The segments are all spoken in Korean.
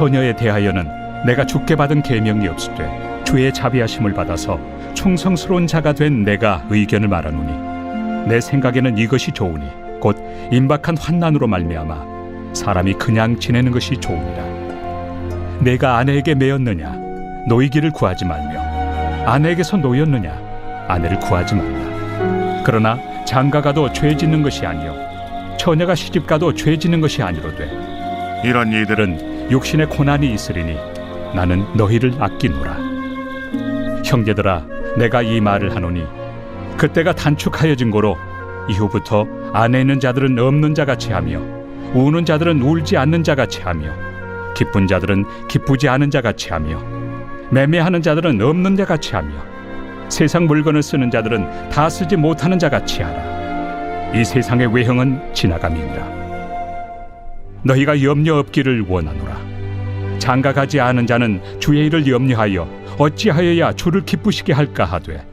처녀에 대하여는 내가 주께 받은 계명이 없으되 주의 자비하심을 받아서 충성스러운 자가 된 내가 의견을 말하노니 내 생각에는 이것이 좋으니 곧 임박한 환난으로 말미암아 사람이 그냥 지내는 것이 좋으니라. 내가 아내에게 매였느냐 노이기를 구하지 말며 아내에게서 노였느냐 아내를 구하지 말라. 그러나 장가가도 죄 짓는 것이 아니요 처녀가 시집가도 죄 짓는 것이 아니로되 이런 이들은 육신의 고난이 있으리니 나는 너희를 아끼노라. 형제들아 내가 이 말을 하노니 그때가 단축하여진 고로 이후부터 안에 있는 자들은 없는 자같이 하며 우는 자들은 울지 않는 자같이 하며 기쁜 자들은 기쁘지 않은 자같이 하며 매매하는 자들은 없는 자같이 하며 세상 물건을 쓰는 자들은 다 쓰지 못하는 자같이 하라. 이 세상의 외형은 지나감이니라. 너희가 염려 없기를 원하노라. 장가가지 않은 자는 주의 일을 염려하여 어찌하여야 주를 기쁘시게 할까 하되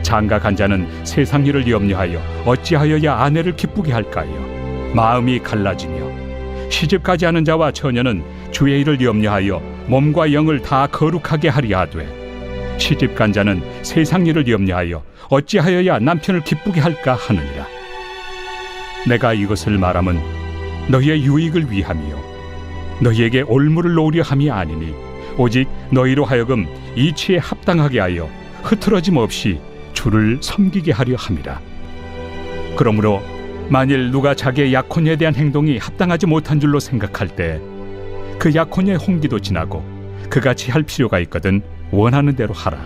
장가간 자는 세상 일을 염려하여 어찌하여야 아내를 기쁘게 할까요? 마음이 갈라지며 시집가지 않은 자와 처녀는 주의 일을 염려하여 몸과 영을 다 거룩하게 하리 하되 시집간 자는 세상 일을 염려하여 어찌하여야 남편을 기쁘게 할까 하느니라. 내가 이것을 말함은 너희의 유익을 위함이요 너희에게 올무를 놓으려 함이 아니니 오직 너희로 하여금 이치에 합당하게 하여 흐트러짐 없이 주를 섬기게 하려 함이라. 그러므로 만일 누가 자기의 약혼에 대한 행동이 합당하지 못한 줄로 생각할 때 그 약혼의 홍기도 지나고 그같이 할 필요가 있거든 원하는 대로 하라.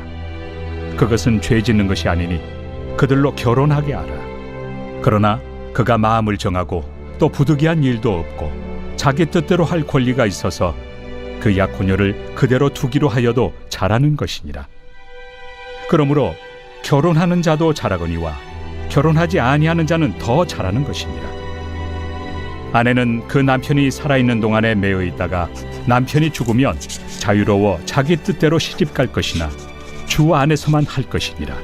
그것은 죄 짓는 것이 아니니 그들로 결혼하게 하라. 그러나 그가 마음을 정하고 또 부득이한 일도 없고 자기 뜻대로 할 권리가 있어서 그 약혼녀를 그대로 두기로 하여도 잘하는 것이니라. 그러므로 결혼하는 자도 잘하거니와 결혼하지 아니하는 자는 더 잘하는 것이니라. 아내는 그 남편이 살아있는 동안에 매여 있다가 남편이 죽으면 자유로워 자기 뜻대로 시집갈 것이나 주 안에서만 할 것이니라.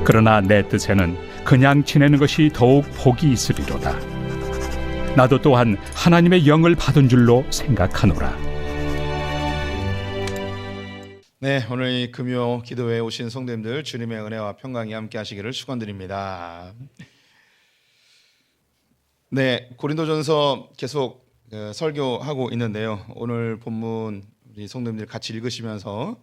그러나 내 뜻에는 그냥 지내는 것이 더욱 복이 있으리로다. 나도 또한 하나님의 영을 받은 줄로 생각하노라. 네, 오늘 이 금요 기도회에 오신 성도님들 주님의 은혜와 평강이 함께 하시기를 축원드립니다. 네, 고린도전서 계속 설교하고 있는데요. 오늘 본문 우리 성도님들 같이 읽으시면서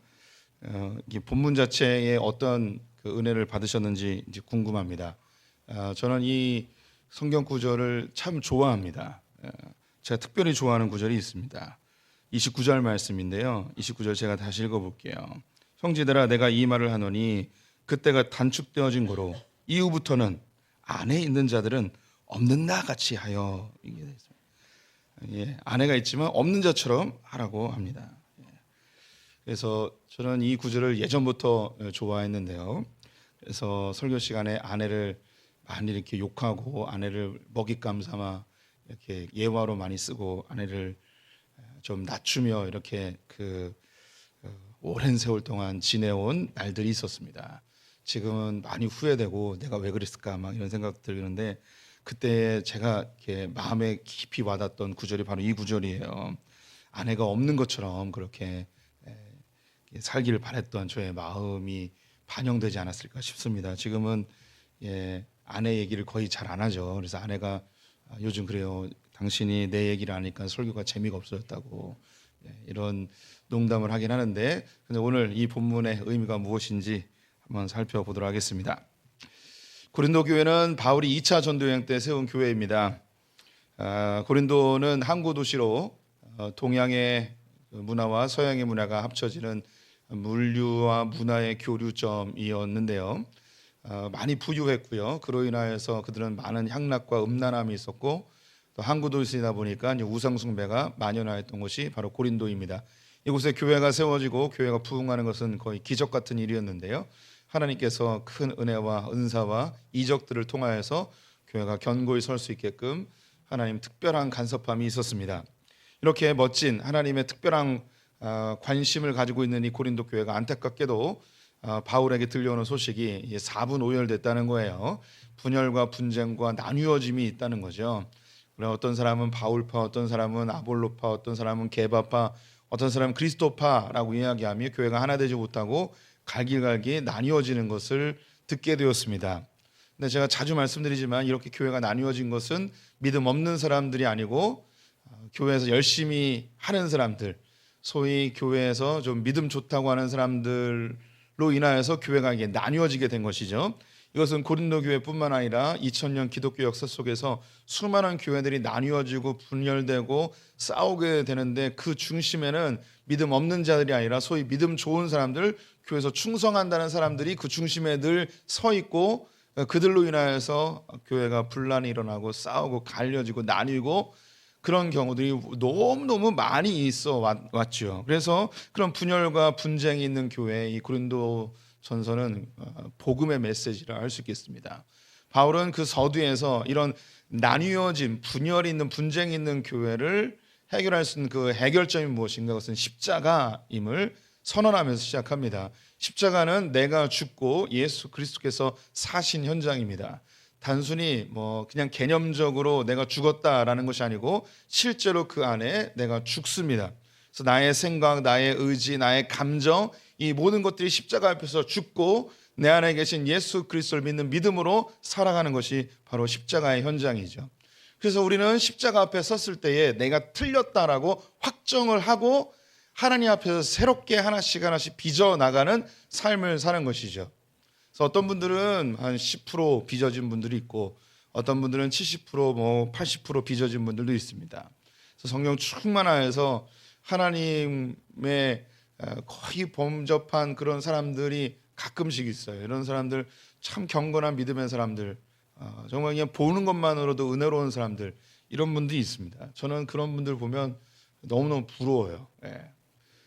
이 본문 자체에 어떤 그 은혜를 받으셨는지 이제 궁금합니다. 저는 이 성경 구절을 참 좋아합니다. 제가 특별히 좋아하는 구절이 있습니다. 29절 말씀인데요. 29절 제가 다시 읽어볼게요. 형제들아 내가 이 말을 하노니 그때가 단축되어진 고로 이후부터는 안에 있는 자들은 없는 나 같이 하여. 예, 아내가 있지만 없는 자처럼 하라고 합니다. 그래서 저는 이 구절을 예전부터 좋아했는데요. 그래서 설교 시간에 아내를 많이 이렇게 욕하고 아내를 먹잇감 삼아 이렇게 예화로 많이 쓰고 아내를 좀 낮추며 이렇게 오랜 세월 동안 지내온 날들이 있었습니다. 지금은 많이 후회되고 내가 왜 그랬을까 막 이런 생각 들는데 그때 제가 이렇게 마음에 깊이 와닿던 구절이 바로 이 구절이에요. 아내가 없는 것처럼 그렇게 살기를 바랬던 저의 마음이 반영되지 않았을까 싶습니다. 지금은 아내 얘기를 거의 잘 안 하죠. 그래서 아내가 요즘 그래요. 당신이 내 얘기를 하니까 설교가 재미가 없어졌다고 이런 농담을 하긴 하는데 근데 오늘 이 본문의 의미가 무엇인지 한번 살펴보도록 하겠습니다. 고린도 교회는 바울이 2차 전도여행 때 세운 교회입니다. 고린도는 항구 도시로 동양의 문화와 서양의 문화가 합쳐지는 물류와 문화의 교류점이었는데요. 많이 부유했고요. 그로 인하여서 그들은 많은 향락과 음란함이 있었고 또 항구 도시이다 보니까 우상숭배가 만연하였던 곳이 바로 고린도입니다. 이곳에 교회가 세워지고 교회가 부흥하는 것은 거의 기적 같은 일이었는데요. 하나님께서 큰 은혜와 은사와 이적들을 통하여서 교회가 견고히 설 수 있게끔 하나님 특별한 간섭함이 있었습니다. 이렇게 멋진 하나님의 특별한 관심을 가지고 있는 이 고린도 교회가 안타깝게도 바울에게 들려오는 소식이 4분 5열 됐다는 거예요. 분열과 분쟁과 나뉘어짐이 있다는 거죠. 그래 어떤 사람은 바울파, 어떤 사람은 아볼로파, 어떤 사람은 게바파, 어떤 사람은 그리스도파라고 이야기하며 교회가 하나 되지 못하고 갈기갈기 나뉘어지는 것을 듣게 되었습니다. 근데 제가 자주 말씀드리지만 이렇게 교회가 나뉘어진 것은 믿음 없는 사람들이 아니고 교회에서 열심히 하는 사람들, 소위 교회에서 좀 믿음 좋다고 하는 사람들로 인하여서 교회가 이게 나뉘어지게 된 것이죠. 이것은 고린도 교회뿐만 아니라 2000년 기독교 역사 속에서 수많은 교회들이 나뉘어지고 분열되고 싸우게 되는데 그 중심에는 믿음 없는 자들이 아니라 소위 믿음 좋은 사람들, 교회에서 충성한다는 사람들이 그 중심에 늘 서 있고 그들로 인하여서 교회가 분란이 일어나고 싸우고 갈려지고 나뉘고 그런 경우들이 너무너무 많이 있어 왔죠. 그래서 그런 분열과 분쟁이 있는 교회, 이 고린도 전서는 복음의 메시지라 할 수 있겠습니다. 바울은 그 서두에서 이런 나뉘어진 분열이 있는 분쟁이 있는 교회를 해결할 수 있는 그 해결점이 무엇인가, 그것은 십자가임을 선언하면서 시작합니다. 십자가는 내가 죽고 예수 그리스도께서 사신 현장입니다. 단순히 뭐 그냥 개념적으로 내가 죽었다라는 것이 아니고 실제로 그 안에 내가 죽습니다. 그래서 나의 생각, 나의 의지, 나의 감정, 이 모든 것들이 십자가 앞에서 죽고 내 안에 계신 예수 그리스도를 믿는 믿음으로 살아가는 것이 바로 십자가의 현장이죠. 그래서 우리는 십자가 앞에 섰을 때에 내가 틀렸다라고 확정을 하고 하나님 앞에서 새롭게 하나씩 하나씩 빚어나가는 삶을 사는 것이죠. 그래서 어떤 분들은 한 10% 빚어진 분들이 있고 어떤 분들은 70% 뭐 80% 빚어진 분들도 있습니다. 그래서 성령 충만하여서 하나님의 거의 범접한 그런 사람들이 가끔씩 있어요. 이런 사람들 참 경건한 믿음의 사람들, 정말 그냥 보는 것만으로도 은혜로운 사람들, 이런 분들이 있습니다. 저는 그런 분들 보면 너무너무 부러워요.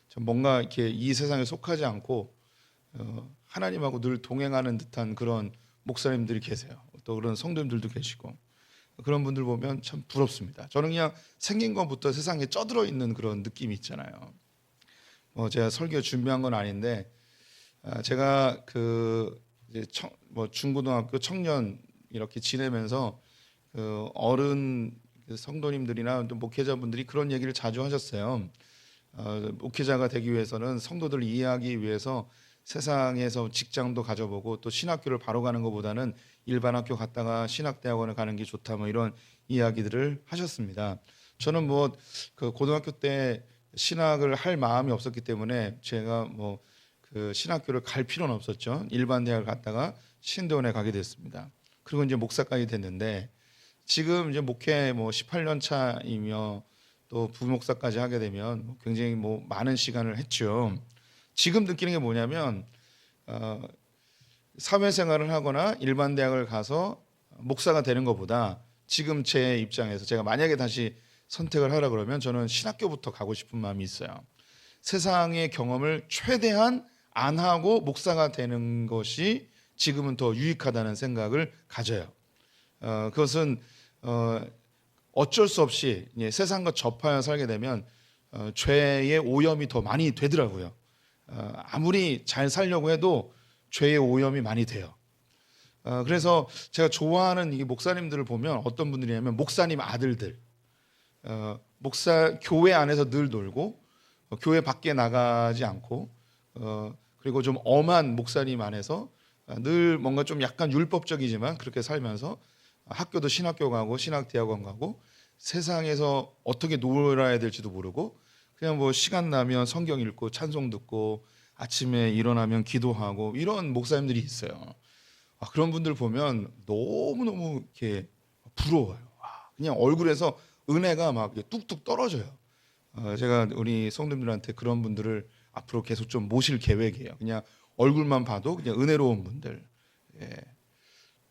좀 뭔가 이렇게 이 세상에 속하지 않고 하나님하고 늘 동행하는 듯한 그런 목사님들이 계세요. 또 그런 성도님들도 계시고 그런 분들 보면 참 부럽습니다. 저는 그냥 생긴 것부터 세상에 쩌들어 있는 그런 느낌이 있잖아요. 제가 설교 준비한 건 아닌데 제가 그 이제 중고등학교 청년 이렇게 지내면서 그 어른 성도님들이나 또 목회자분들이 그런 얘기를 자주 하셨어요. 목회자가 되기 위해서는 성도들을 이해하기 위해서 세상에서 직장도 가져보고 또 신학교를 바로 가는 것보다는 일반 학교 갔다가 신학대학원을 가는 게 좋다, 뭐 이런 이야기들을 하셨습니다. 저는 뭐 그 고등학교 때 신학을 할 마음이 없었기 때문에 제가 뭐 그 신학교를 갈 필요는 없었죠. 일반 대학을 갔다가 신대원에 가게 됐습니다. 그리고 이제 목사까지 됐는데 지금 이제 목회 뭐 18년 차이며 또 부목사까지 하게 되면 굉장히 뭐 많은 시간을 했죠. 지금 느끼는 게 뭐냐면 사회생활을 하거나 일반 대학을 가서 목사가 되는 것보다 지금 제 입장에서 제가 만약에 다시 선택을 하라 그러면 저는 신학교부터 가고 싶은 마음이 있어요. 세상의 경험을 최대한 안 하고 목사가 되는 것이 지금은 더 유익하다는 생각을 가져요. 그것은 어쩔 수 없이 세상과 접하여 살게 되면 죄의 오염이 더 많이 되더라고요. 아무리 잘 살려고 해도 죄의 오염이 많이 돼요. 그래서 제가 좋아하는 이 목사님들을 보면 어떤 분들이냐면 목사님 아들들, 교회 안에서 늘 놀고 교회 밖에 나가지 않고 그리고 좀 엄한 목사님 안에서 늘 뭔가 좀 약간 율법적이지만 그렇게 살면서 학교도 신학교 가고 신학대학원 가고 세상에서 어떻게 놀아야 될지도 모르고 그냥 뭐 시간 나면 성경 읽고 찬송 듣고 아침에 일어나면 기도하고 이런 목사님들이 있어요. 그런 분들 보면 너무너무 이렇게 부러워요. 그냥 얼굴에서 은혜가 막 뚝뚝 떨어져요. 제가 우리 성도님들한테 그런 분들을 앞으로 계속 좀 모실 계획이에요. 그냥 얼굴만 봐도 그냥 은혜로운 분들,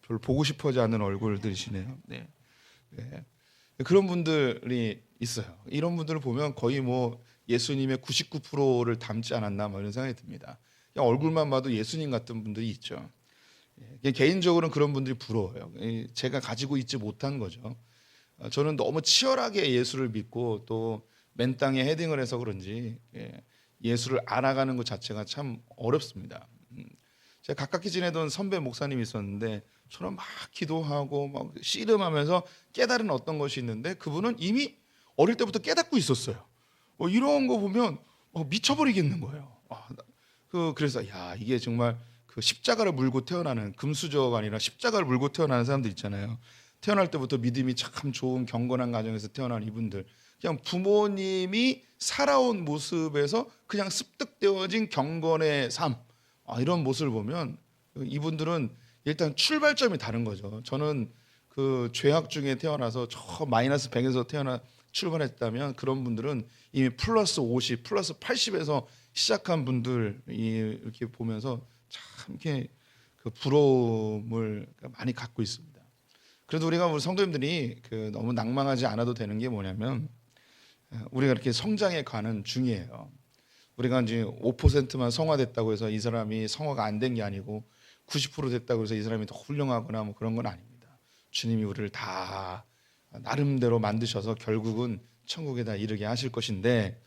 별로 보고 싶어하지 않는 얼굴들이시네요. 네. 그런 분들이 있어요. 이런 분들을 보면 거의 뭐 예수님의 99%를 닮지 않았나 뭐 이런 생각이 듭니다. 그냥 얼굴만 봐도 예수님 같은 분들이 있죠. 개인적으로는 그런 분들이 부러워요. 제가 가지고 있지 못한 거죠. 저는 너무 치열하게 예수를 믿고 또 맨 땅에 헤딩을 해서 그런지 예수를 알아가는 것 자체가 참 어렵습니다. 제가 가깝게 지내던 선배 목사님이 있었는데 저는 막 기도하고 막 씨름하면서 깨달은 어떤 것이 있는데 그분은 이미 어릴 때부터 깨닫고 있었어요. 이런 거 보면 미쳐버리겠는 거예요. 그래서 야, 이게 정말 그 십자가를 물고 태어나는, 금수저가 아니라 십자가를 물고 태어나는 사람들 있잖아요. 태어날 때부터 믿음이 참 좋은 경건한 가정에서 태어난 이분들, 그냥 부모님이 살아온 모습에서 그냥 습득되어진 경건의 삶, 이런 모습을 보면 이분들은 일단 출발점이 다른 거죠. 저는 그 죄악 중에 태어나서 저 마이너스 100에서 출발했다면 그런 분들은 이미 플러스 50, 플러스 80에서 시작한 분들 이렇게 보면서 참 이렇게 그 부러움을 많이 갖고 있습니다. 그래도 우리 성도님들이 너무 낭망하지 않아도 되는 게 뭐냐면 우리가 이렇게 성장해 가는 중이에요. 우리가 이제 5%만 성화됐다고 해서 이 사람이 성화가 안 된 게 아니고 90% 됐다고 해서 이 사람이 더 훌륭하거나 뭐 그런 건 아닙니다. 주님이 우리를 다 나름대로 만드셔서 결국은 천국에 다 이르게 하실 것인데,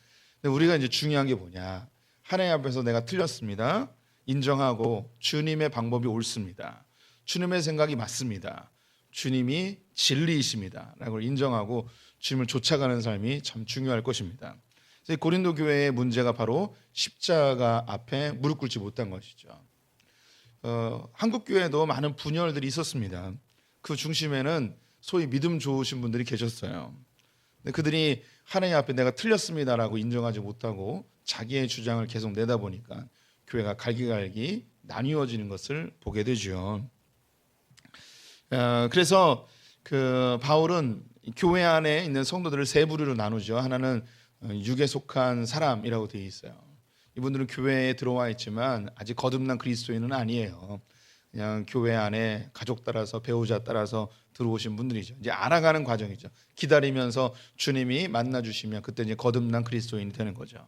우리가 이제 중요한 게 뭐냐? 하나님 앞에서 내가 틀렸습니다. 인정하고 주님의 방법이 옳습니다. 주님의 생각이 맞습니다. 주님이 진리이십니다. 라고 인정하고 주님을 쫓아가는 삶이 참 중요할 것입니다. 고린도 교회의 문제가 바로 십자가 앞에 무릎 꿇지 못한 것이죠. 한국 교회도 많은 분열들이 있었습니다. 그 중심에는 소위 믿음 좋으신 분들이 계셨어요. 근데 그들이 하나님 앞에 내가 틀렸습니다라고 인정하지 못하고 자기의 주장을 계속 내다 보니까 교회가 갈기갈기 나뉘어지는 것을 보게 되죠. 그래서 바울은 교회 안에 있는 성도들을 세 부류로 나누죠. 하나는 육에 속한 사람이라고 되어 있어요. 이분들은 교회에 들어와 있지만 아직 거듭난 그리스도인은 아니에요. 그냥 교회 안에 가족 따라서 배우자 따라서 들어오신 분들이죠. 이제 알아가는 과정이죠. 기다리면서 주님이 만나 주시면 그때 이제 거듭난 그리스도인이 되는 거죠.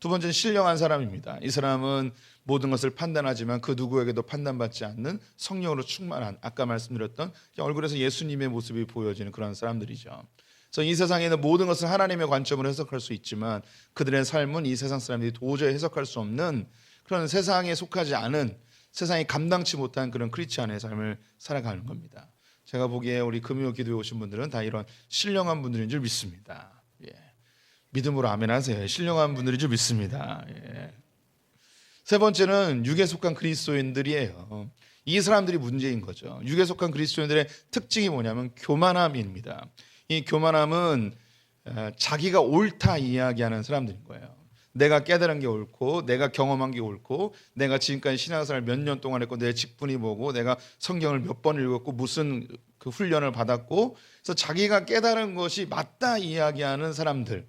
두 번째는 신령한 사람입니다. 이 사람은 모든 것을 판단하지만 그 누구에게도 판단받지 않는 성령으로 충만한, 아까 말씀드렸던 얼굴에서 예수님의 모습이 보여지는 그런 사람들이죠. 그래서 이 세상에 있는 모든 것을 하나님의 관점으로 해석할 수 있지만 그들의 삶은 이 세상 사람들이 도저히 해석할 수 없는 그런 세상에 속하지 않은, 세상이 감당치 못한 그런 크리스찬의 삶을 살아가는 겁니다. 제가 보기에 우리 금요 기도에 오신 분들은 다 이런 신령한 분들인 줄 믿습니다. 믿음으로 아멘 하세요. 신령한 분들인 줄 믿습니다. 세 번째는 육에 속한 그리스도인들이에요. 이 사람들이 문제인 거죠. 육에 속한 그리스도인들의 특징이 뭐냐면 교만함입니다. 이 교만함은 자기가 옳다 이야기하는 사람들인 거예요. 내가 깨달은 게 옳고, 내가 경험한 게 옳고, 내가 지금까지 신앙생활 몇 년 동안 했고, 내 직분이 뭐고, 내가 성경을 몇 번 읽었고, 무슨 그 훈련을 받았고, 그래서 자기가 깨달은 것이 맞다 이야기하는 사람들,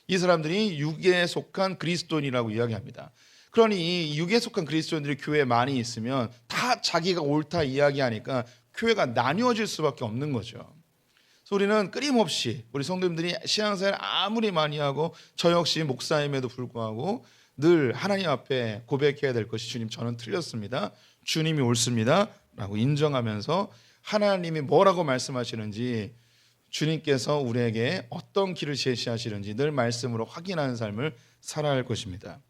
이 사람들이 육에 속한 그리스도인이라고 이야기합니다. 그러니 이 육에 속한 그리스도인들이 교회에 많이 있으면 다 자기가 옳다 이야기하니까 교회가 나뉘어질 수밖에 없는 거죠. 그래서 우리는 끊임없이 우리 성도님들이 신앙생활 아무리 많이 하고 저 역시 목사임에도 불구하고 늘 하나님 앞에 고백해야 될 것이, 주님 저는 틀렸습니다. 주님이 옳습니다. 라고 인정하면서 하나님이 뭐라고 말씀하시는지, 주님께서 우리에게 어떤 길을 제시하시는지 늘 말씀으로 확인하는 삶을 살아야 할 것입니다.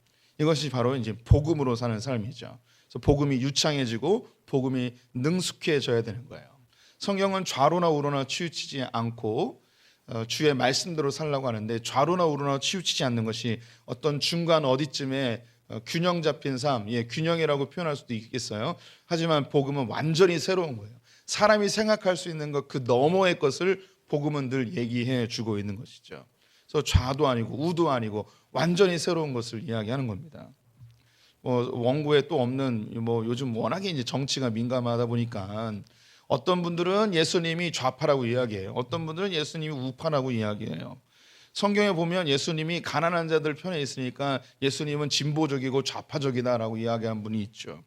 이것이 바로 이제 복음으로 사는 삶이죠. 그래서 복음이 유창해지고 복음이 능숙해져야 되는 거예요. 성경은 좌로나 우로나 치우치지 않고 주의 말씀대로 살라고 하는데, 좌로나 우로나 치우치지 않는 것이 어떤 중간 어디쯤에 균형 잡힌 삶, 균형이라고 표현할 수도 있겠어요. 하지만 복음은 완전히 새로운 거예요. 사람이 생각할 수 있는 것 그 너머의 것을 복음은 늘 얘기해 주고 있는 것이죠. 그래서 좌도 아니고 우도 아니고 완전히 새로운 것을 이야기하는 겁니다. 원고에 또 없는, 요즘 워낙에 이제 정치가 민감하다 보니까 어떤 분들은 예수님이 좌파라고 이야기해요. 어떤 분들은 예수님이 우파라고 이야기해요. 성경에 보면 예수님이 가난한 자들 편에 있으니까 예수님은 진보적이고 좌파적이다라고 이야기한 분이 있죠.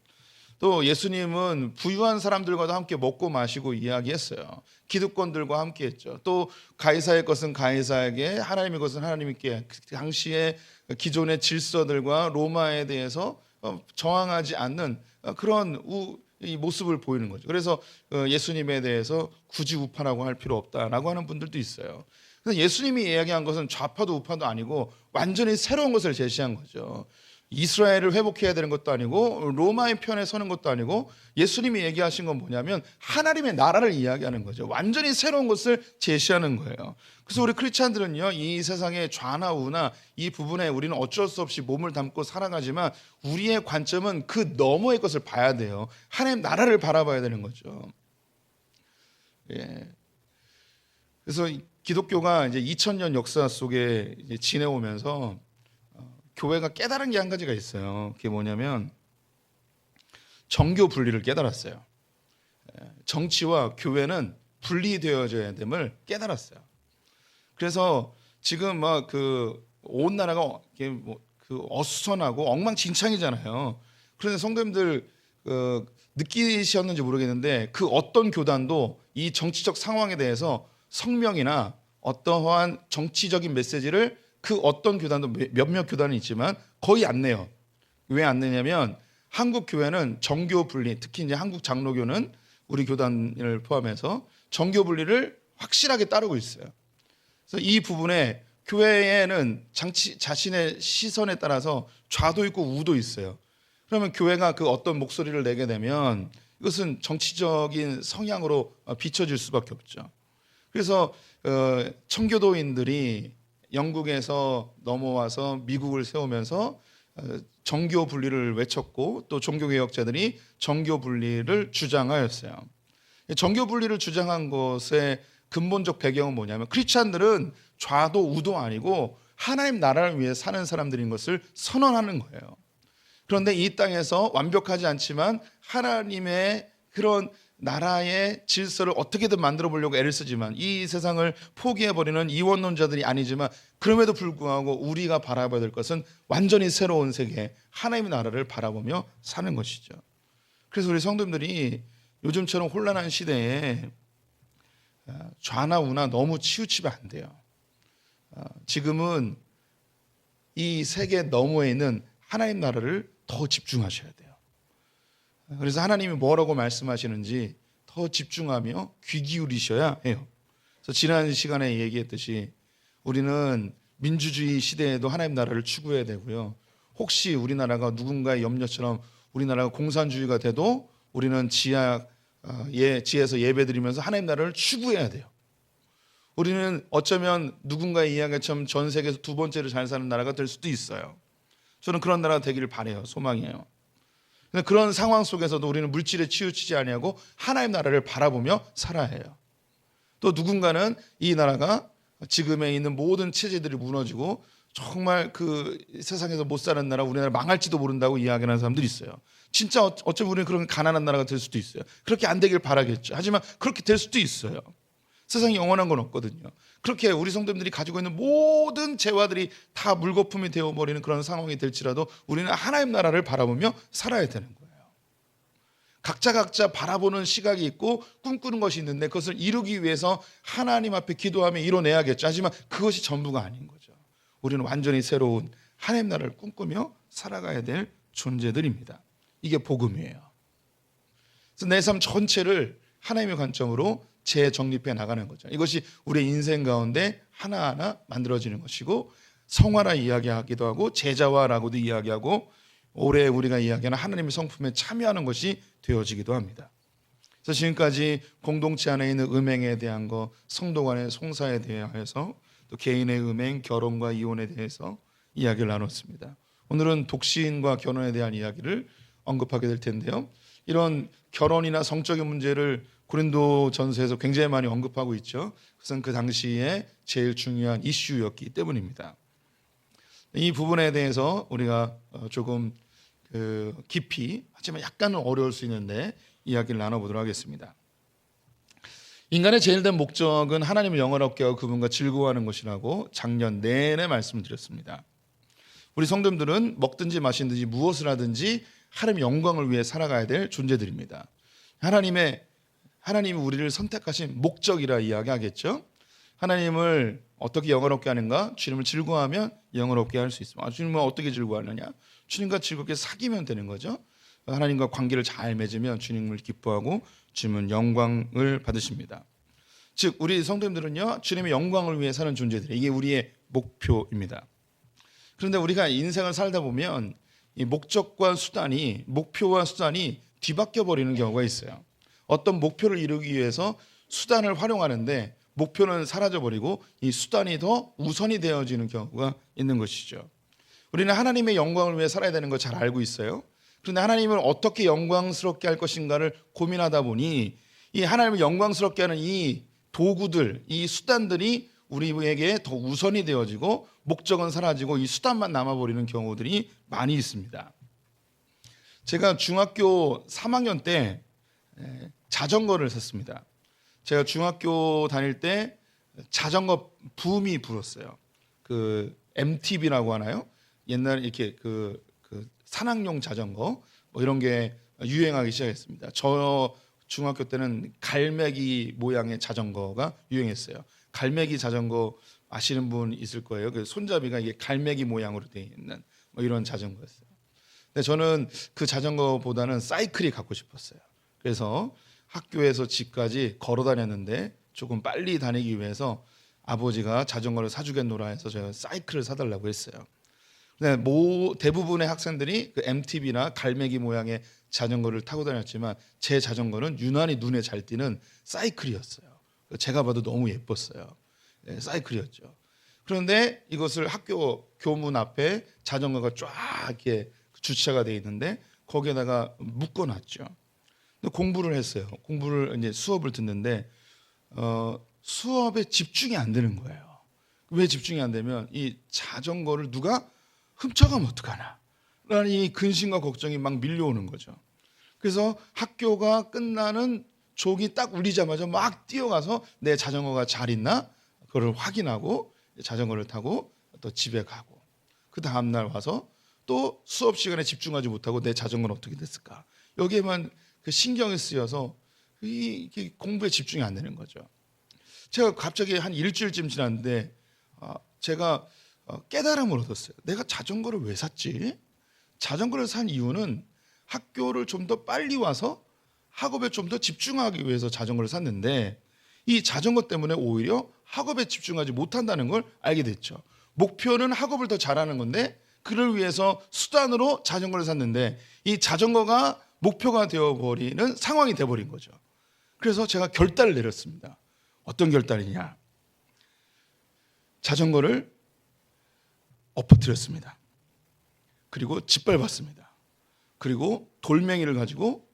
또 예수님은 부유한 사람들과도 함께 먹고 마시고 이야기했어요. 기득권들과 함께 했죠. 또 가이사의 것은 가이사에게, 하나님의 것은 하나님께, 그 당시에 기존의 질서들과 로마에 대해서 저항하지 않는 그런 이 모습을 보이는 거죠. 그래서 예수님에 대해서 굳이 우파라고 할 필요 없다라고 하는 분들도 있어요. 그래서 예수님이 이야기한 것은 좌파도 우파도 아니고 완전히 새로운 것을 제시한 거죠. 이스라엘을 회복해야 되는 것도 아니고 로마의 편에 서는 것도 아니고 예수님이 얘기하신 건 뭐냐면 하나님의 나라를 이야기하는 거죠. 완전히 새로운 것을 제시하는 거예요. 그래서 우리 크리스찬들은요, 이 세상의 좌나 우나 이 부분에 우리는 어쩔 수 없이 몸을 담고 살아가지만 우리의 관점은 그 너머의 것을 봐야 돼요. 하나님 나라를 바라봐야 되는 거죠. 예. 그래서 기독교가 이제 2000년 역사 속에 이제 지내오면서 교회가 깨달은 게 한 가지가 있어요. 그게 뭐냐면 정교 분리를 깨달았어요. 정치와 교회는 분리되어져야 됨을 깨달았어요. 그래서 지금 막 온 나라가 어수선하고 엉망진창이잖아요. 그런데 성도님들 느끼셨는지 모르겠는데 그 어떤 교단도 이 정치적 상황에 대해서 성명이나 어떠한 정치적인 메시지를 그 어떤 교단도 몇몇 교단은 있지만 거의 안 내요. 왜 안 내냐면 한국 교회는 정교 분리, 특히 이제 한국 장로교는 우리 교단을 포함해서 정교 분리를 확실하게 따르고 있어요. 그래서 이 부분에 교회에는 자신의 시선에 따라서 좌도 있고 우도 있어요. 그러면 교회가 그 어떤 목소리를 내게 되면 이것은 정치적인 성향으로 비춰질 수밖에 없죠. 그래서 청교도인들이 영국에서 넘어와서 미국을 세우면서 정교 분리를 외쳤고 또 종교개혁자들이 정교 분리를 주장하였어요. 정교 분리를 주장한 것의 근본적 배경은 뭐냐면 크리스찬들은 좌도 우도 아니고 하나님 나라를 위해 사는 사람들인 것을 선언하는 거예요. 그런데 이 땅에서 완벽하지 않지만 하나님의 그런 나라의 질서를 어떻게든 만들어 보려고 애를 쓰지만 이 세상을 포기해버리는 이원론자들이 아니지만 그럼에도 불구하고 우리가 바라봐야 될 것은 완전히 새로운 세계 하나님의 나라를 바라보며 사는 것이죠. 그래서 우리 성도님들이 요즘처럼 혼란한 시대에 좌나 우나 너무 치우치면 안 돼요. 지금은 이 세계 너머에 있는 하나님 나라를 더 집중하셔야 돼요. 그래서 하나님이 뭐라고 말씀하시는지 더 집중하며 귀 기울이셔야 해요. 그래서 지난 시간에 얘기했듯이 우리는 민주주의 시대에도 하나님 나라를 추구해야 되고요. 혹시 우리나라가 누군가의 염려처럼 우리나라가 공산주의가 돼도 우리는 지하에서 예배드리면서 하나님 나라를 추구해야 돼요. 우리는 어쩌면 누군가의 이야기처럼 전 세계에서 두 번째로 잘 사는 나라가 될 수도 있어요. 저는 그런 나라가 되기를 바라요. 소망이에요. 그런 상황 속에서도 우리는 물질에 치우치지 아니하고 하나님 나라를 바라보며 살아야 해요. 또 누군가는 이 나라가 지금에 있는 모든 체제들이 무너지고 정말 그 세상에서 못 사는 나라 우리나라 망할지도 모른다고 이야기하는 사람들이 있어요. 진짜 어쩌면 우리는 그런 가난한 나라가 될 수도 있어요. 그렇게 안 되길 바라겠죠. 하지만 그렇게 될 수도 있어요. 세상에 영원한 건 없거든요. 그렇게 우리 성도님들이 가지고 있는 모든 재화들이 다 물거품이 되어버리는 그런 상황이 될지라도 우리는 하나님 나라를 바라보며 살아야 되는 거예요. 각자 바라보는 시각이 있고 꿈꾸는 것이 있는데 그것을 이루기 위해서 하나님 앞에 기도하며 이뤄내야겠죠. 하지만 그것이 전부가 아닌 거죠. 우리는 완전히 새로운 하나님 나라를 꿈꾸며 살아가야 될 존재들입니다. 이게 복음이에요. 그래서 내 삶 전체를 하나님의 관점으로 재정립해 나가는 거죠. 이것이 우리의 인생 가운데 하나하나 만들어지는 것이고 성화라 이야기하기도 하고 제자화라고도 이야기하고 올해 우리가 이야기하는 하나님의 성품에 참여하는 것이 되어지기도 합니다. 그래서 지금까지 공동체 안에 있는 음행에 대한 것, 성도 간의 송사에 대해서 또 개인의 음행, 결혼과 이혼에 대해서 이야기를 나눴습니다. 오늘은 독신과 결혼에 대한 이야기를 언급하게 될 텐데요. 이런 결혼이나 성적인 문제를 고린도전서에서 굉장히 많이 언급하고 있죠. 그것은 그 당시에 제일 중요한 이슈였기 때문입니다. 이 부분에 대해서 우리가 조금 깊이 하지만 약간은 어려울 수 있는데 이야기를 나눠보도록 하겠습니다. 인간의 제일 된 목적은 하나님을 영원롭게 하고 그분과 즐거워하는 것이라고 작년 내내 말씀을 드렸습니다. 우리 성도님들은 먹든지 마시든지 무엇을 하든지 하나님의 영광을 위해 살아가야 될 존재들입니다. 하나님이 우리를 선택하신 목적이라 이야기하겠죠. 하나님을 어떻게 영원롭게 하는가? 주님을 즐거워하면 영원롭게 할 수 있습니다. 주님을 어떻게 즐거워하느냐? 주님과 즐겁게 사귀면 되는 거죠. 하나님과 관계를 잘 맺으면 주님을 기뻐하고 주님은 영광을 받으십니다. 즉 우리 성도님들은요 주님의 영광을 위해 사는 존재들이에요. 이게 우리의 목표입니다. 그런데 우리가 인생을 살다 보면 이 목적과 수단이 목표와 수단이 뒤바뀌어 버리는 경우가 있어요. 어떤 목표를 이루기 위해서 수단을 활용하는데 목표는 사라져 버리고 이 수단이 더 우선이 되어지는 경우가 있는 것이죠. 우리는 하나님의 영광을 위해 살아야 되는 거 잘 알고 있어요. 그런데 하나님을 어떻게 영광스럽게 할 것인가를 고민하다 보니 이 하나님을 영광스럽게 하는 이 도구들, 이 수단들이 우리에게 더 우선이 되어지고 목적은 사라지고 이 수단만 남아버리는 경우들이 많이 있습니다. 제가 중학교 3학년 때 자전거를 샀습니다. 제가 중학교 다닐 때 자전거 붐이 불었어요. 그 MTB라고 하나요? 옛날에 이렇게 그 산악용 자전거 뭐 이런 게 유행하기 시작했습니다. 저 중학교 때는 갈매기 모양의 자전거가 유행했어요. 갈매기 자전거 아시는 분 있을 거예요. 그 손잡이가 이게 갈매기 모양으로 되어 있는 뭐 이런 자전거였어요. 근데 저는 그 자전거보다는 사이클이 갖고 싶었어요. 그래서 학교에서 집까지 걸어 다녔는데 조금 빨리 다니기 위해서 아버지가 자전거를 사주겠노라 해서 제가 사이클을 사달라고 했어요. 근데 대부분의 학생들이 그 MTB나 갈매기 모양의 자전거를 타고 다녔지만 제 자전거는 유난히 눈에 잘 띄는 사이클이었어요. 제가 봐도 너무 예뻤어요. 네, 사이클이었죠. 그런데 이것을 학교 교문 앞에 자전거가 쫙 이렇게 주차가 돼 있는데 거기에다가 묶어놨죠. 근데 공부를 했어요. 공부를 이제 수업을 듣는데 수업에 집중이 안 되는 거예요. 왜 집중이 안 되면 이 자전거를 누가 훔쳐가면 어떡하나 라는 이 근심과 걱정이 막 밀려오는 거죠. 그래서 학교가 끝나는 종이 딱 울리자마자 막 뛰어가서 내 자전거가 잘 있나 그걸 확인하고 자전거를 타고 또 집에 가고 그 다음날 와서 또 수업 시간에 집중하지 못하고 내 자전거는 어떻게 됐을까 여기에만 그 신경이 쓰여서 이 공부에 집중이 안 되는 거죠. 제가 갑자기 한 일주일쯤 지났는데 제가 깨달음을 얻었어요. 내가 자전거를 왜 샀지? 자전거를 산 이유는 학교를 좀 더 빨리 와서 학업에 좀 더 집중하기 위해서 자전거를 샀는데 이 자전거 때문에 오히려 학업에 집중하지 못한다는 걸 알게 됐죠. 목표는 학업을 더 잘하는 건데 그를 위해서 수단으로 자전거를 샀는데 이 자전거가 목표가 되어버리는 상황이 돼버린 거죠. 그래서 제가 결단을 내렸습니다. 어떤 결단이냐? 자전거를 엎어뜨렸습니다. 그리고 짓밟았습니다. 그리고 돌멩이를 가지고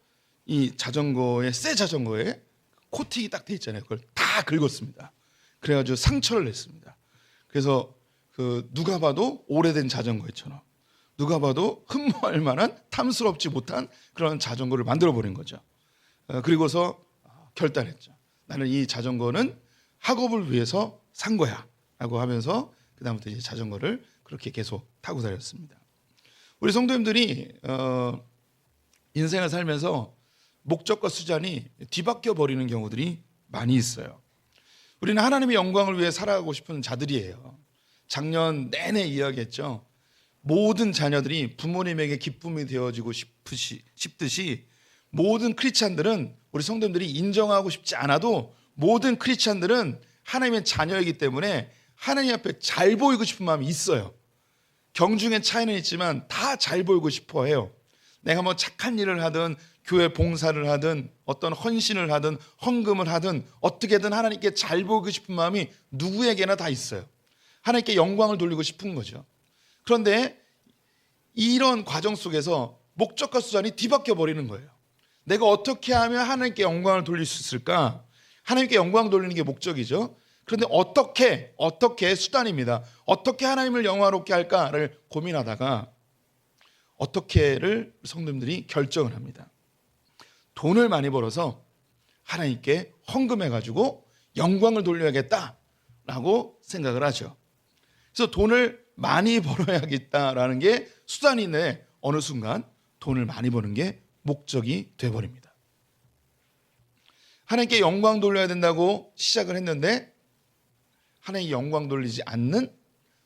이 자전거에 새 자전거에 코팅이 딱 돼 있잖아요. 그걸 다 긁었습니다. 그래가지고 상처를 냈습니다. 그래서 누가 봐도 오래된 자전거처럼 누가 봐도 흠모할 만한 탐스럽지 못한 그런 자전거를 만들어 버린 거죠. 그리고서 결단했죠. 나는 이 자전거는 학업을 위해서 산 거야 라고 하면서 그 다음부터 이제 자전거를 그렇게 계속 타고 다녔습니다. 우리 성도님들이 인생을 살면서 목적과 수단이 뒤바뀌어 버리는 경우들이 많이 있어요. 우리는 하나님의 영광을 위해 살아가고 싶은 자들이에요. 작년 내내 이야기했죠. 모든 자녀들이 부모님에게 기쁨이 되어지고 싶듯이 모든 크리스찬들은 우리 성도님들이 인정하고 싶지 않아도 모든 크리스찬들은 하나님의 자녀이기 때문에 하나님 앞에 잘 보이고 싶은 마음이 있어요. 경중의 차이는 있지만 다 잘 보이고 싶어 해요. 내가 뭐 착한 일을 하든 교회 봉사를 하든 어떤 헌신을 하든 헌금을 하든 어떻게든 하나님께 잘 보이고 싶은 마음이 누구에게나 다 있어요. 하나님께 영광을 돌리고 싶은 거죠. 그런데 이런 과정 속에서 목적과 수단이 뒤바뀌어 버리는 거예요. 내가 어떻게 하면 하나님께 영광을 돌릴 수 있을까? 하나님께 영광 돌리는 게 목적이죠. 그런데 어떻게 수단입니다. 어떻게 하나님을 영화롭게 할까를 고민하다가 어떻게를 성도님들이 결정을 합니다. 돈을 많이 벌어서 하나님께 헌금해가지고 영광을 돌려야겠다라고 생각을 하죠. 그래서 돈을 많이 벌어야겠다라는 게 수단인데 어느 순간 돈을 많이 버는 게 목적이 돼버립니다. 하나님께 영광 돌려야 된다고 시작을 했는데 하나님께 영광 돌리지 않는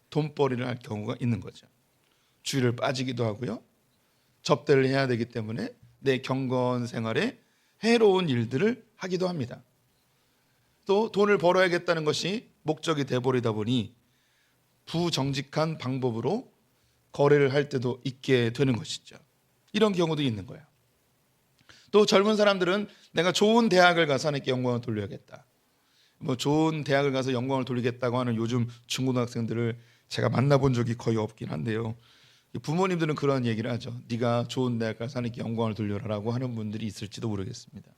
돈벌이를 할 경우가 있는 거죠. 주일을 빠지기도 하고요. 접대를 해야 되기 때문에 내 경건 생활에 해로운 일들을 하기도 합니다. 또 돈을 벌어야겠다는 것이 목적이 돼버리다 보니 부정직한 방법으로 거래를 할 때도 있게 되는 것이죠. 이런 경우도 있는 거예요. 또 젊은 사람들은 내가 좋은 대학을 가서 하나님께 영광을 돌려야겠다. 뭐 좋은 대학을 가서 영광을 돌리겠다고 하는 요즘 중고등학생들을 제가 만나본 적이 거의 없긴 한데요. 부모님들은 그런 얘기를 하죠. 네가 좋은 대학 가서 하나님께 영광을 돌려라라고 하는 분들이 있을지도 모르겠습니다.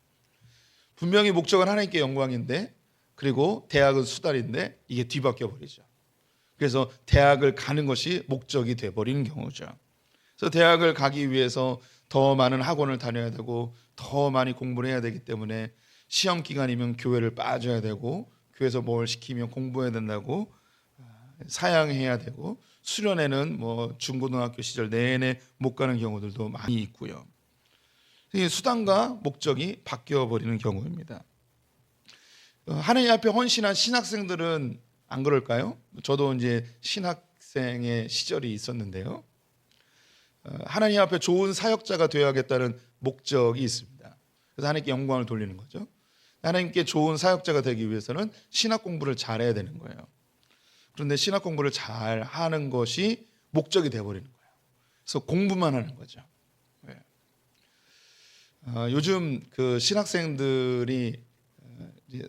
분명히 목적은 하나님께 영광인데, 그리고 대학은 수달인데 이게 뒤바뀌어 버리죠. 그래서 대학을 가는 것이 목적이 돼버리는 경우죠. 그래서 대학을 가기 위해서 더 많은 학원을 다녀야 되고 더 많이 공부를 해야 되기 때문에 시험 기간이면 교회를 빠져야 되고, 교회에서 뭘 시키면 공부해야 된다고 사양해야 되고, 수련회는 뭐 중고등학교 시절 내내 못 가는 경우들도 많이 있고요. 수단과 목적이 바뀌어 버리는 경우입니다. 하나님 앞에 헌신한 신학생들은 안 그럴까요? 저도 이제 신학생의 시절이 있었는데요. 하나님 앞에 좋은 사역자가 되어야겠다는 목적이 있습니다. 그래서 하나님께 영광을 돌리는 거죠. 하나님께 좋은 사역자가 되기 위해서는 신학 공부를 잘해야 되는 거예요. 그런데 신학 공부를 잘 하는 것이 목적이 되어버리는 거예요. 그래서 공부만 하는 거죠. 요즘 그 신학생들이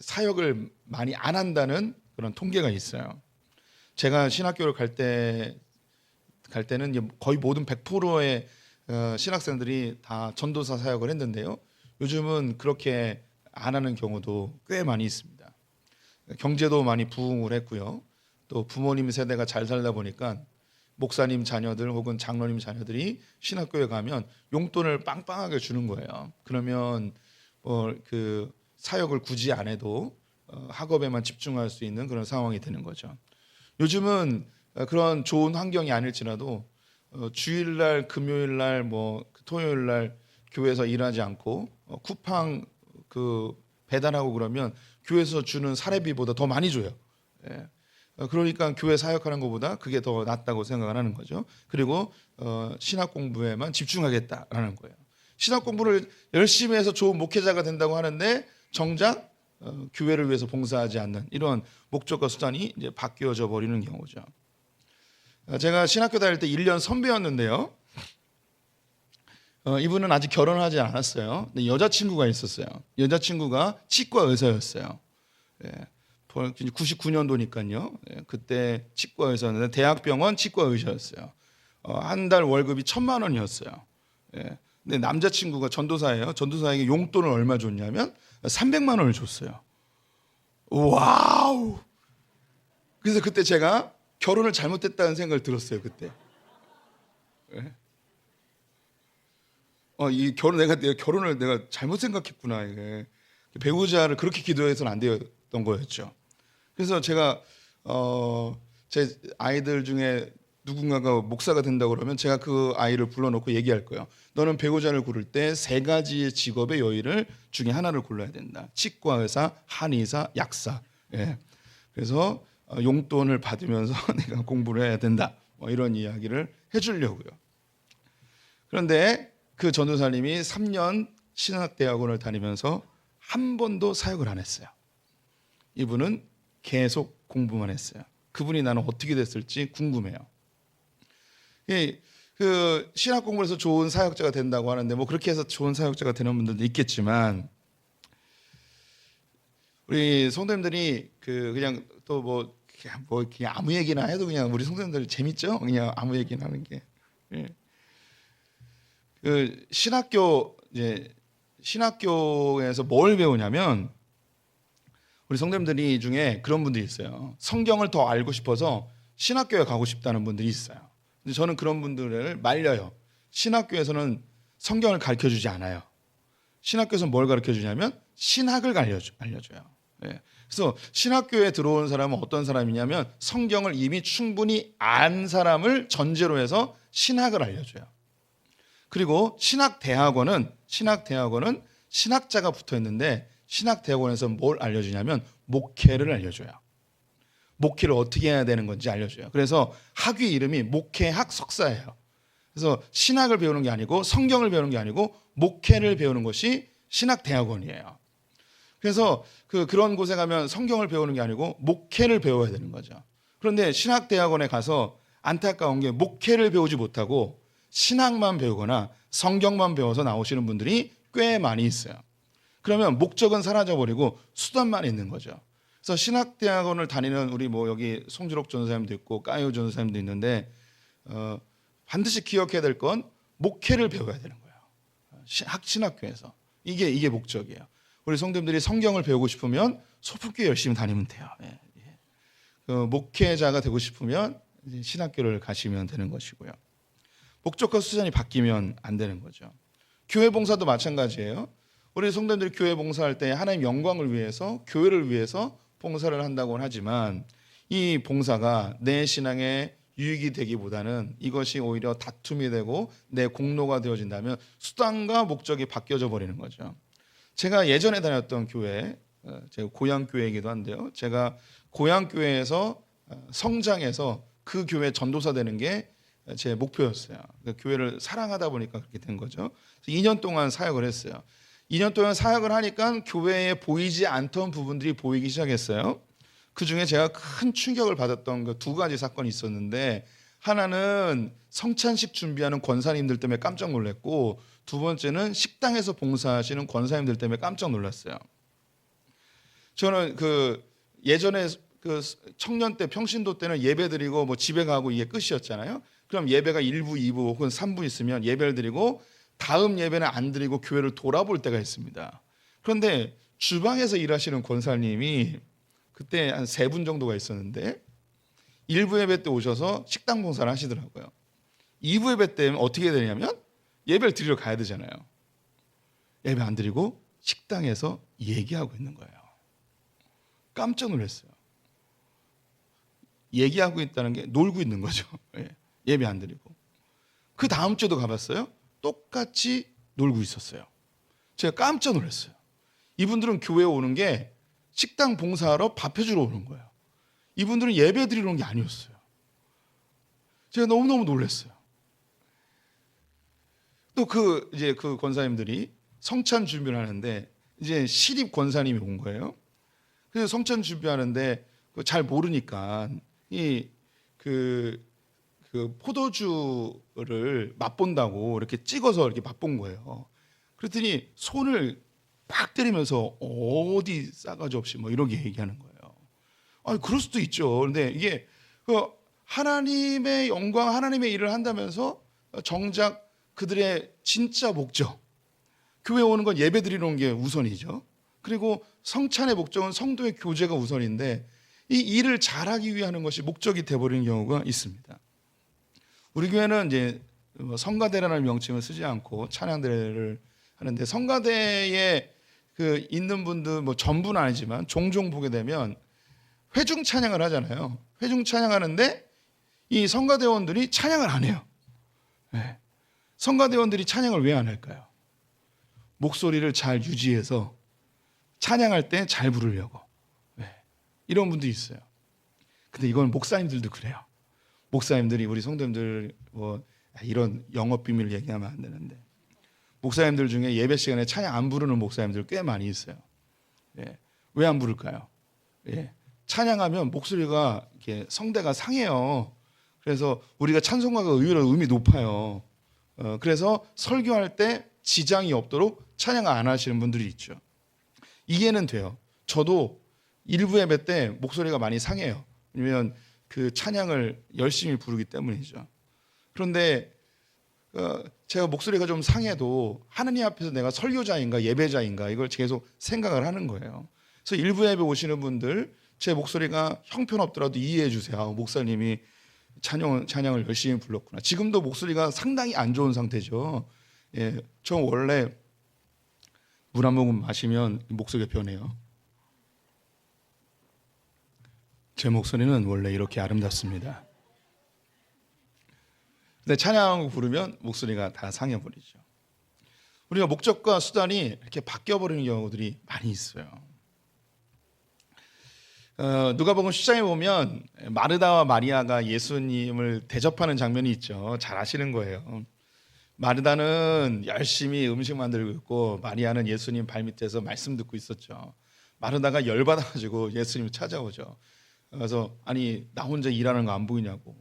사역을 많이 안 한다는 그런 통계가 있어요. 제가 신학교를 갈 때는 거의 모든 100%의 신학생들이 다 전도사 사역을 했는데요. 요즘은 그렇게 안 하는 경우도 꽤 많이 있습니다. 경제도 많이 부흥을 했고요. 또 부모님 세대가 잘 살다 보니까 목사님 자녀들 혹은 장로님 자녀들이 신학교에 가면 용돈을 빵빵하게 주는 거예요. 그러면 그 사역을 굳이 안 해도 학업에만 집중할 수 있는 그런 상황이 되는 거죠. 요즘은 그런 좋은 환경이 아닐지라도 주일날, 금요일날, 뭐 토요일날 교회에서 일하지 않고 쿠팡 그 배달하고 그러면 교회에서 주는 사례비보다 더 많이 줘요. 그러니까 교회 사역하는 것보다 그게 더 낫다고 생각을 하는 거죠. 그리고 신학 공부에만 집중하겠다라는 거예요. 신학 공부를 열심히 해서 좋은 목회자가 된다고 하는데 정작 교회를 위해서 봉사하지 않는 이런 목적과 수단이 이제 바뀌어져 버리는 경우죠. 제가 신학교 다닐 때 1년 선배였는데요. 이분은 아직 결혼하지 않았어요. 근데 여자친구가 있었어요. 여자친구가 치과 의사였어요. 99년도니까요. 그때 치과 의사였는데 대학병원 치과 의사였어요. 한 달 월급이 1,000만 원이었어요. 근데 남자친구가 전도사예요. 전도사에게 용돈을 얼마 줬냐면 300만 원을 줬어요. 와우. 그래서 그때 제가 결혼을 잘못했다는 생각을 들었어요. 그때. 이 결혼을 내가 잘못 생각했구나. 이게. 배우자를 그렇게 기도해서는 안 되었던 거였죠. 그래서 제가 제 아이들 중에 누군가가 목사가 된다고 그러면 제가 그 아이를 불러놓고 얘기할 거예요. 너는 배우자를 고를 때 3가지의 직업의 여인을 중에 하나를 골라야 된다. 치과 의사, 한의사, 약사. 그래서 용돈을 받으면서 내가 공부를 해야 된다. 뭐 이런 이야기를 해주려고요. 그런데 그 전도사님이 3년 신학대학원을 다니면서 한 번도 사역을 안 했어요. 이분은 계속 공부만 했어요. 그분이 나는 어떻게 됐을지 궁금해요. 그 신학 공부를 해서 좋은 사역자가 된다고 하는데 뭐 그렇게 해서 좋은 사역자가 되는 분들도 있겠지만 우리 성도님들이 그냥 또 뭐 그냥 아무 얘기나 해도 그냥 우리 성도님들 재밌죠? 그냥 아무 얘기나 하는 게. 그 신학교에서 뭘 배우냐면 우리 성도님들이 중에 그런 분들이 있어요. 성경을 더 알고 싶어서 신학교에 가고 싶다는 분들이 있어요. 근데 저는 그런 분들을 말려요. 신학교에서는 성경을 가르쳐주지 않아요. 신학교에서는 뭘 가르쳐주냐면 신학을 알려줘요. 그래서 신학교에 들어온 사람은 어떤 사람이냐면 성경을 이미 충분히 안 사람을 전제로 해서 신학을 알려줘요. 그리고 신학대학원은 신학자가 붙어 있는데 신학대학원에서 뭘 알려주냐면 목회를 알려줘요. 목회를 어떻게 해야 되는 건지 알려줘요. 그래서 학위 이름이 목회학 석사예요. 그래서 신학을 배우는 게 아니고 성경을 배우는 게 아니고 목회를 배우는 것이 신학대학원이에요. 그래서 그런 곳에 가면 성경을 배우는 게 아니고 목회를 배워야 되는 거죠. 그런데 신학대학원에 가서 안타까운 게 목회를 배우지 못하고 신학만 배우거나 성경만 배워서 나오시는 분들이 꽤 많이 있어요. 그러면 목적은 사라져버리고 수단만 있는 거죠. 그래서 신학대학원을 다니는 우리 뭐 여기 송주록 전사님도 있고 까요 전사님도 있는데 반드시 기억해야 될 건 목회를 배워야 되는 거예요. 신학교에서 이게 목적이에요. 우리 성도님들이 성경을 배우고 싶으면 소품교회 열심히 다니면 돼요. 목회자가 되고 싶으면 신학교를 가시면 되는 것이고요. 목적과 수단이 바뀌면 안 되는 거죠. 교회 봉사도 마찬가지예요. 우리 성도님들이 교회 봉사할 때 하나님 영광을 위해서 교회를 위해서 봉사를 한다고는 하지만 이 봉사가 내 신앙에 유익이 되기보다는 이것이 오히려 다툼이 되고 내 공로가 되어진다면 수단과 목적이 바뀌어져 버리는 거죠. 제가 예전에 다녔던 교회, 제가 고향 교회이기도 한데요. 제가 고향 교회에서 성장해서 그 교회 전도사 되는 게 제 목표였어요. 그러니까 교회를 사랑하다 보니까 그렇게 된 거죠. 2년 동안 사역을 했어요. 2년 동안 사역을 하니까 교회에 보이지 않던 부분들이 보이기 시작했어요. 그 중에 제가 큰 충격을 받았던 그 2가지 사건이 있었는데, 하나는 성찬식 준비하는 권사님들 때문에 깜짝 놀랐고, 2번째는 식당에서 봉사하시는 권사님들 때문에 깜짝 놀랐어요. 저는 예전에 청년 때 평신도 때는 예배 드리고 뭐 집에 가고 이게 끝이었잖아요. 그럼 예배가 1부, 2부 혹은 3부 있으면 예배를 드리고 다음 예배는 안 드리고 교회를 돌아볼 때가 있습니다. 그런데 주방에서 일하시는 권사님이 그때 한 3분 정도가 있었는데 1부 예배 때 오셔서 식당 봉사를 하시더라고요. 2부 예배 때는 어떻게 되냐면 예배를 드리러 가야 되잖아요. 예배 안 드리고 식당에서 얘기하고 있는 거예요. 깜짝 놀랐어요. 얘기하고 있다는 게 놀고 있는 거죠. 예배 안 드리고. 그 다음 주에도 가봤어요. 똑같이 놀고 있었어요. 제가 깜짝 놀랐어요. 이분들은 교회에 오는 게 식당 봉사하러 밥 해주러 오는 거예요. 이분들은 예배 드리러 오는 게 아니었어요. 제가 너무너무 놀랐어요. 또 이제 그 권사님들이 성찬 준비를 하는데 이제 시립 권사님이 온 거예요. 그래서 성찬 준비하는데 잘 모르니까 그 포도주를 맛본다고 이렇게 찍어서 이렇게 맛본 거예요. 그랬더니 손을 팍 때리면서 어디 싸가지 없이 뭐 이렇게 얘기하는 거예요. 아니 그럴 수도 있죠. 그런데 이게 하나님의 영광, 하나님의 일을 한다면서 정작 그들의 진짜 목적, 교회 오는 건 예배 드리러 온 게 우선이죠. 그리고 성찬의 목적은 성도의 교제가 우선인데 이 일을 잘하기 위해 하는 것이 목적이 돼버리는 경우가 있습니다. 우리 교회는 이제 성가대라는 명칭을 쓰지 않고 찬양대를 하는데, 성가대에 있는 분들 뭐 전부는 아니지만 종종 보게 되면 회중 찬양을 하잖아요. 회중 찬양하는데 이 성가대원들이 찬양을 안 해요. 네. 성가대원들이 찬양을 왜 안 할까요? 목소리를 잘 유지해서 찬양할 때 잘 부르려고. 네. 이런 분들이 있어요. 근데 이건 목사님들도 그래요. 목사님들이 우리 성도님들 이런 영업 비밀 얘기하면 안 되는데, 목사님들 중에 예배 시간에 찬양 안 부르는 목사님들 꽤 많이 있어요. 예. 왜 안 부를까요? 예. 찬양하면 목소리가 이렇게 성대가 상해요. 그래서 우리가 찬송가가 의외로 음이 높아요. 그래서 설교할 때 지장이 없도록 찬양 안 하시는 분들이 있죠. 이해는 돼요. 저도 일부 예배 때 목소리가 많이 상해요. 왜냐면 그 찬양을 열심히 부르기 때문이죠. 그런데 제가 목소리가 좀 상해도 하느님 앞에서 내가 설교자인가 예배자인가 이걸 계속 생각을 하는 거예요. 그래서 일부 예배 오시는 분들 제 목소리가 형편없더라도 이해해 주세요. 목사님이 찬양을 열심히 불렀구나. 지금도 목소리가 상당히 안 좋은 상태죠. 예, 저 원래 물 한 모금 마시면 목소리가 변해요. 제 목소리는 원래 이렇게 아름답습니다. 근데 찬양하고 부르면 목소리가 다 상해버리죠. 우리가 목적과 수단이 이렇게 바뀌어버리는 경우들이 많이 있어요. 누가복음 10장에 보면 마르다와 마리아가 예수님을 대접하는 장면이 있죠. 잘 아시는 거예요. 마르다는 열심히 음식 만들고 있고 마리아는 예수님 발밑에서 말씀 듣고 있었죠. 마르다가 열받아가지고 예수님을 찾아오죠. 그래서 아니 나 혼자 일하는 거 안 보이냐고.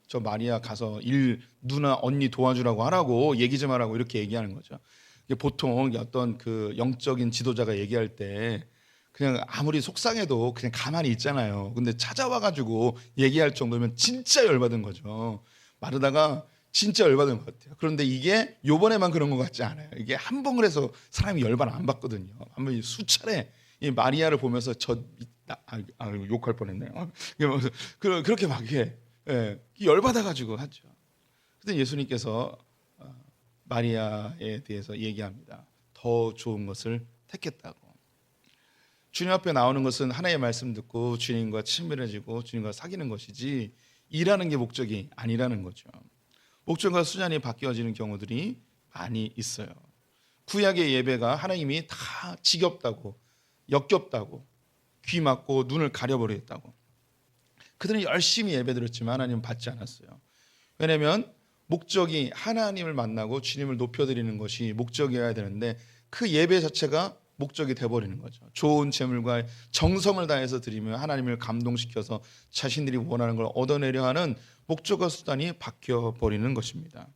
저 마리아 가서 일 누나 언니 도와주라고 하라고 얘기 좀 하라고 이렇게 얘기하는 거죠. 이게 보통 어떤 그 영적인 지도자가 얘기할 때 그냥 아무리 속상해도 그냥 가만히 있잖아요. 근데 찾아와 가지고 얘기할 정도면 진짜 열받은 거죠. 마르다가 진짜 열받은 것 같아요. 그런데 이게 요번에만 그런 것 같지 않아요. 이게 한 번 그래서 사람이 열받 안 받거든요. 한번 수차례 이 마리아를 보면서 욕할 뻔했네요. 그렇게 막 열받아 가지고 하죠. 근데 예수님께서 마리아에 대해서 얘기합니다. 더 좋은 것을 택했다고. 주님 앞에 나오는 것은 하나의 말씀 듣고 주님과 친밀해지고 주님과 사귀는 것이지 일하는 게 목적이 아니라는 거죠. 목적과 수단이 바뀌어지는 경우들이 많이 있어요. 구약의 예배가 하나님이 다 지겹다고 역겹다고 귀 막고 눈을 가려버리겠다고 그들은 열심히 예배드렸지만 하나님은 받지 않았어요. 왜냐하면 목적이 하나님을 만나고 주님을 높여드리는 것이 목적이어야 되는데 그 예배 자체가 목적이 돼버리는 거죠. 좋은 재물과 정성을 다해서 드리며 하나님을 감동시켜서 자신들이 원하는 걸 얻어내려 하는 목적과 수단이 바뀌어버리는 것입니다.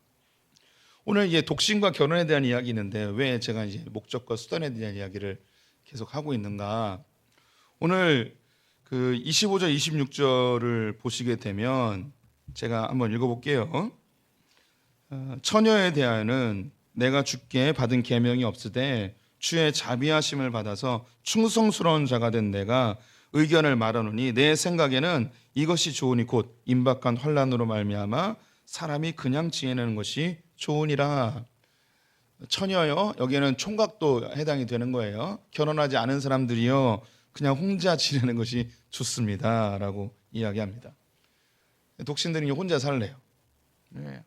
오늘 이제 독신과 결혼에 대한 이야기 있는데 왜 제가 이제 목적과 수단에 대한 이야기를 계속 하고 있는가? 오늘 그 25절, 26절을 보시게 되면 제가 한번 읽어볼게요. 처녀에 대하여는 내가 주께 받은 계명이 없으되 주의 자비하심을 받아서 충성스러운 자가 된 내가 의견을 말하노니 내 생각에는 이것이 좋으니 곧 임박한 환난으로 말미암아 사람이 그냥 지내는 것이 좋으니라. 처녀요, 여기에는 총각도 해당이 되는 거예요. 결혼하지 않은 사람들이요 그냥 혼자 지내는 것이 좋습니다라고 이야기합니다. 독신들이 혼자 살래요. 네.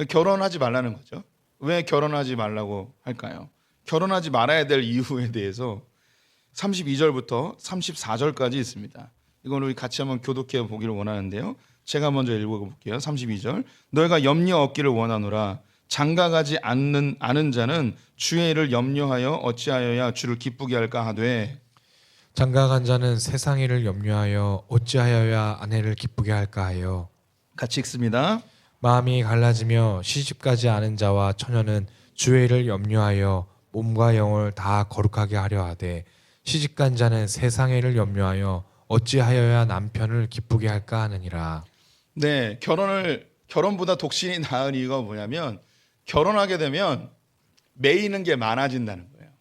결혼하지 말라는 거죠. 왜 결혼하지 말라고 할까요? 결혼하지 말아야 될 이유에 대해서 32절부터 34절까지 있습니다. 이건 우리 같이 한번 교독해 보기를 원하는데요. 제가 먼저 읽어볼게요. 32절. 너희가 염려 얻기를 원하노라. 장가가지 않은 자는 주의 일을 염려하여 어찌하여야 주를 기쁘게 할까 하되 장가간 자는 세상 일을 염려하여 어찌하여야 아내를 기쁘게 할까 하여 같이 읽습니다. 마음이 갈라지며 시집가지 않은 자와 처녀는 주의 일을 염려하여 몸과 영을 다 거룩하게 하려 하되 시집간 자는 세상의 일을 염려하여 어찌하여야 남편을 기쁘게 할까 하느니라. 네, 결혼보다 독신이 나은 이유가 뭐냐면 결혼하게 되면 매이는 게 많아진다는 거예요.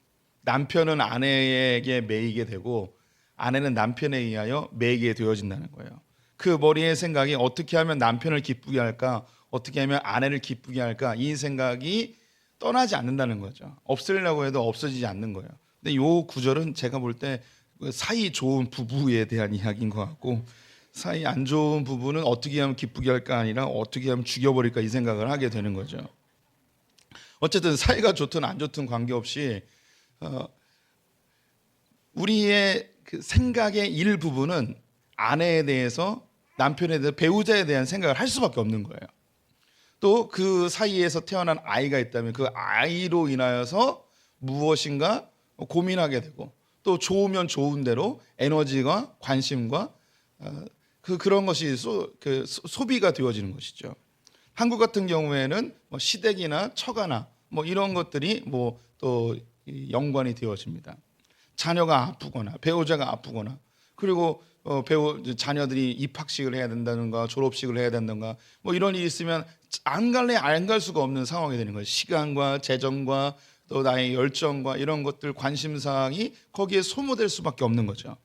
남편은 아내에게 매이게 되고 아내는 남편에 의하여 매이게 되어진다는 거예요. 그 머리의 생각이 어떻게 하면 남편을 기쁘게 할까, 어떻게 하면 아내를 기쁘게 할까, 이 생각이 떠나지 않는다는 거죠. 없애려고 해도 없어지지 않는 거예요. 근데 이 구절은 제가 볼 때 사이 좋은 부부에 대한 이야기인 것 같고 사이 안 좋은 부부는 어떻게 하면 기쁘게 할까 아니라 어떻게 하면 죽여버릴까 이 생각을 하게 되는 거죠. 어쨌든 사이가 좋든 안 좋든 관계없이 우리의 그 생각의 일부분은 아내에 대해서 남편에 대해서 배우자에 대한 생각을 할 수밖에 없는 거예요. 또 그 사이에서 태어난 아이가 있다면 그 아이로 인하여서 무엇인가 고민하게 되고 또 좋으면 좋은 대로 에너지와 관심과 그런 것이 소비가 되어지는 것이죠. 한국 같은 경우에는 뭐 시댁이나 처가나 뭐 이런 것들이 뭐 또 연관이 되어집니다. 자녀가 아프거나 배우자가 아프거나 그리고 자녀들이 입학식을 해야 된다든가 졸업식을 해야 된다든가 뭐 이런 일이 있으면 안 갈 수가 없는 상황이 되는 거예요. 시간과 재정과 또 나의 열정과 이런 것들 관심사항이 거기에 소모될 수밖에 없는 거죠.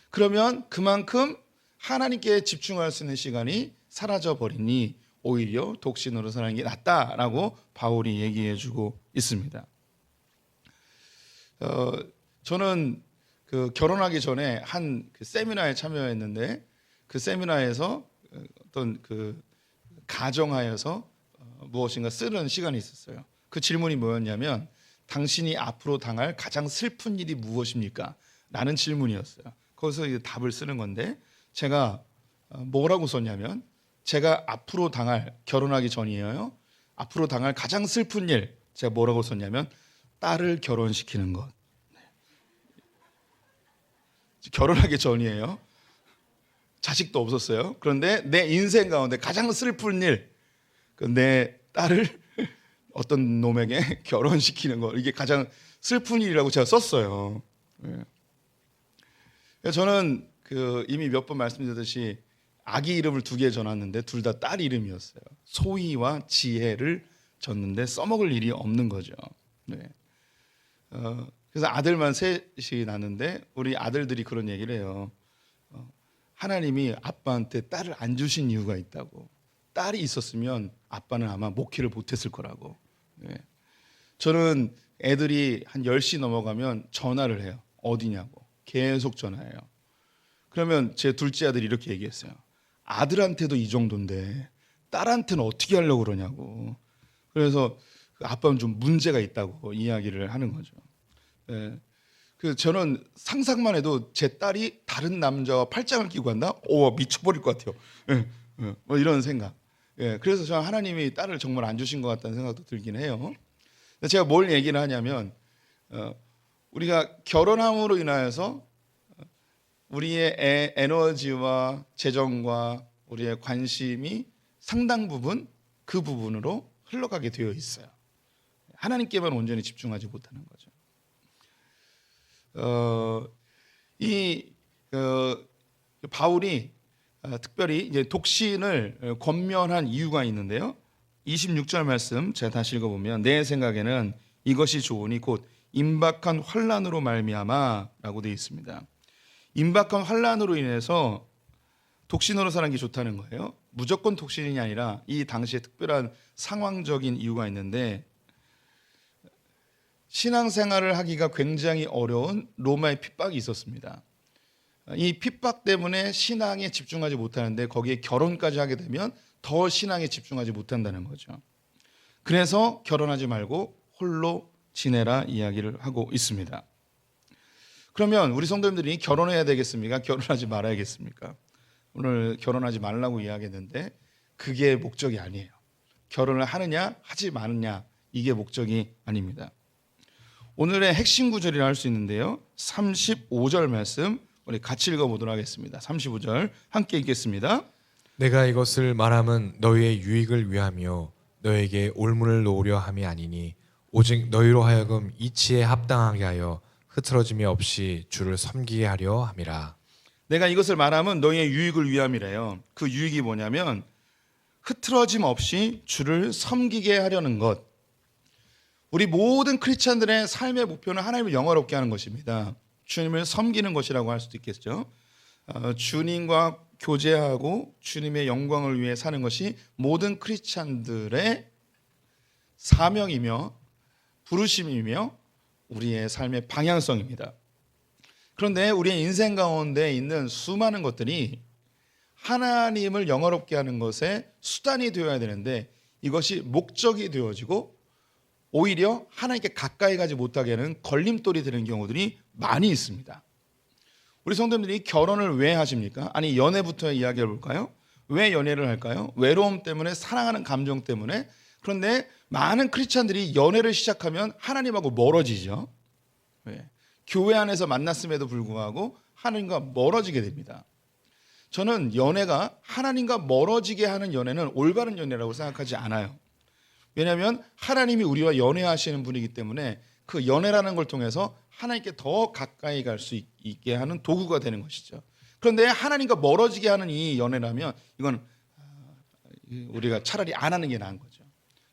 그러면 그만큼 하나님께 집중할 수 있는 시간이 사라져 버리니 오히려 독신으로 사는 게 낫다라고 바울이 얘기해주고 있습니다. 저는 그 결혼하기 전에 한 그 세미나에 참여했는데 그 세미나에서 어떤 그 가정하여서 무엇인가 쓰는 시간이 있었어요. 그 질문이 뭐였냐면 당신이 앞으로 당할 가장 슬픈 일이 무엇입니까? 라는 질문이었어요. 거기서 이제 답을 쓰는 건데 제가 뭐라고 썼냐면 제가 앞으로 당할 결혼하기 전이에요. 앞으로 당할 가장 슬픈 일 제가 뭐라고 썼냐면 딸을 결혼시키는 것. 결혼하기 전이에요. 자식도 없었어요. 그런데 내 인생 가운데 가장 슬픈 일, 내 딸을 어떤 놈에게 결혼시키는 거, 이게 가장 슬픈 일이라고 제가 썼어요. 저는 이미 몇 번 말씀드렸듯이 아기 이름을 2개 져놨는데 둘 다 딸 이름이었어요. 소희와 지혜를 졌는데 써먹을 일이 없는 거죠. 그래서 아들만 셋이 낳는데 우리 아들들이 그런 얘기를 해요. 하나님이 아빠한테 딸을 안 주신 이유가 있다고. 딸이 있었으면 아빠는 아마 목회를 못했을 거라고. 저는 애들이 한 10시 넘어가면 전화를 해요. 어디냐고. 계속 전화해요. 그러면 제 둘째 아들이 이렇게 얘기했어요. 아들한테도 이 정도인데 딸한테는 어떻게 하려고 그러냐고. 그래서 아빠는 좀 문제가 있다고 이야기를 하는 거죠. 저는 상상만 해도 제 딸이 다른 남자와 팔짱을 끼고 간다? 미쳐버릴 것 같아요. 뭐 이런 생각. 그래서 저는 하나님이 딸을 정말 안 주신 것 같다는 생각도 들긴 해요. 제가 뭘 얘기를 하냐면 우리가 결혼함으로 인하여서 우리의 에너지와 재정과 우리의 관심이 상당 부분 그 부분으로 흘러가게 되어 있어요. 하나님께만 온전히 집중하지 못하는 거죠. 바울이 특별히 이제 독신을 권면한 이유가 있는데요. 26절 말씀 제가 다시 읽어보면 내 생각에는 이것이 좋으니 곧 임박한 환난으로 말미암아라고 되어 있습니다. 임박한 환난으로 인해서 독신으로 사는 게 좋다는 거예요. 무조건 독신이 아니라 이 당시에 특별한 상황적인 이유가 있는데 신앙생활을 하기가 굉장히 어려운 로마의 핍박이 있었습니다. 이 핍박 때문에 신앙에 집중하지 못하는데 거기에 결혼까지 하게 되면 더 신앙에 집중하지 못한다는 거죠. 그래서 결혼하지 말고 홀로 지내라 이야기를 하고 있습니다. 그러면 우리 성도님들이 결혼해야 되겠습니까? 결혼하지 말아야겠습니까? 오늘 결혼하지 말라고 이야기했는데 그게 목적이 아니에요. 결혼을 하느냐 하지 마느냐 이게 목적이 아닙니다. 오늘의 핵심 구절이라 할 수 있는데요. 35절 말씀 우리 같이 읽어보도록 하겠습니다. 35절 함께 읽겠습니다. 내가 이것을 말함은 너희의 유익을 위하며 너에게 올문을 놓으려 함이 아니니 오직 너희로 하여금 이치에 합당하게 하여 흐트러짐이 없이 주를 섬기게 하려 함이라. 내가 이것을 말하면 너희의 유익을 위함이래요. 그 유익이 뭐냐면 흐트러짐 없이 주를 섬기게 하려는 것. 우리 모든 크리스찬들의 삶의 목표는 하나님을 영화롭게 하는 것입니다. 주님을 섬기는 것이라고 할 수도 있겠죠. 주님과 교제하고 주님의 영광을 위해 사는 것이 모든 크리스찬들의 사명이며 부르심이며 우리의 삶의 방향성입니다. 그런데 우리의 인생 가운데 있는 수많은 것들이 하나님을 영화롭게 하는 것에 수단이 되어야 되는데 이것이 목적이 되어지고 오히려 하나님께 가까이 가지 못하게 하는 걸림돌이 되는 경우들이 많이 있습니다. 우리 성도님들이 결혼을 왜 하십니까? 아니 연애부터 이야기해 볼까요? 왜 연애를 할까요? 외로움 때문에, 사랑하는 감정 때문에. 그런데 많은 크리스찬들이 연애를 시작하면 하나님하고 멀어지죠. 왜? 교회 안에서 만났음에도 불구하고 하나님과 멀어지게 됩니다. 저는 연애가 하나님과 멀어지게 하는 연애는 올바른 연애라고 생각하지 않아요. 왜냐하면 하나님이 우리와 연애하시는 분이기 때문에 그 연애라는 걸 통해서 하나님께 더 가까이 갈 수 있게 하는 도구가 되는 것이죠. 그런데 하나님과 멀어지게 하는 이 연애라면 이건 우리가 차라리 안 하는 게 나은 거죠.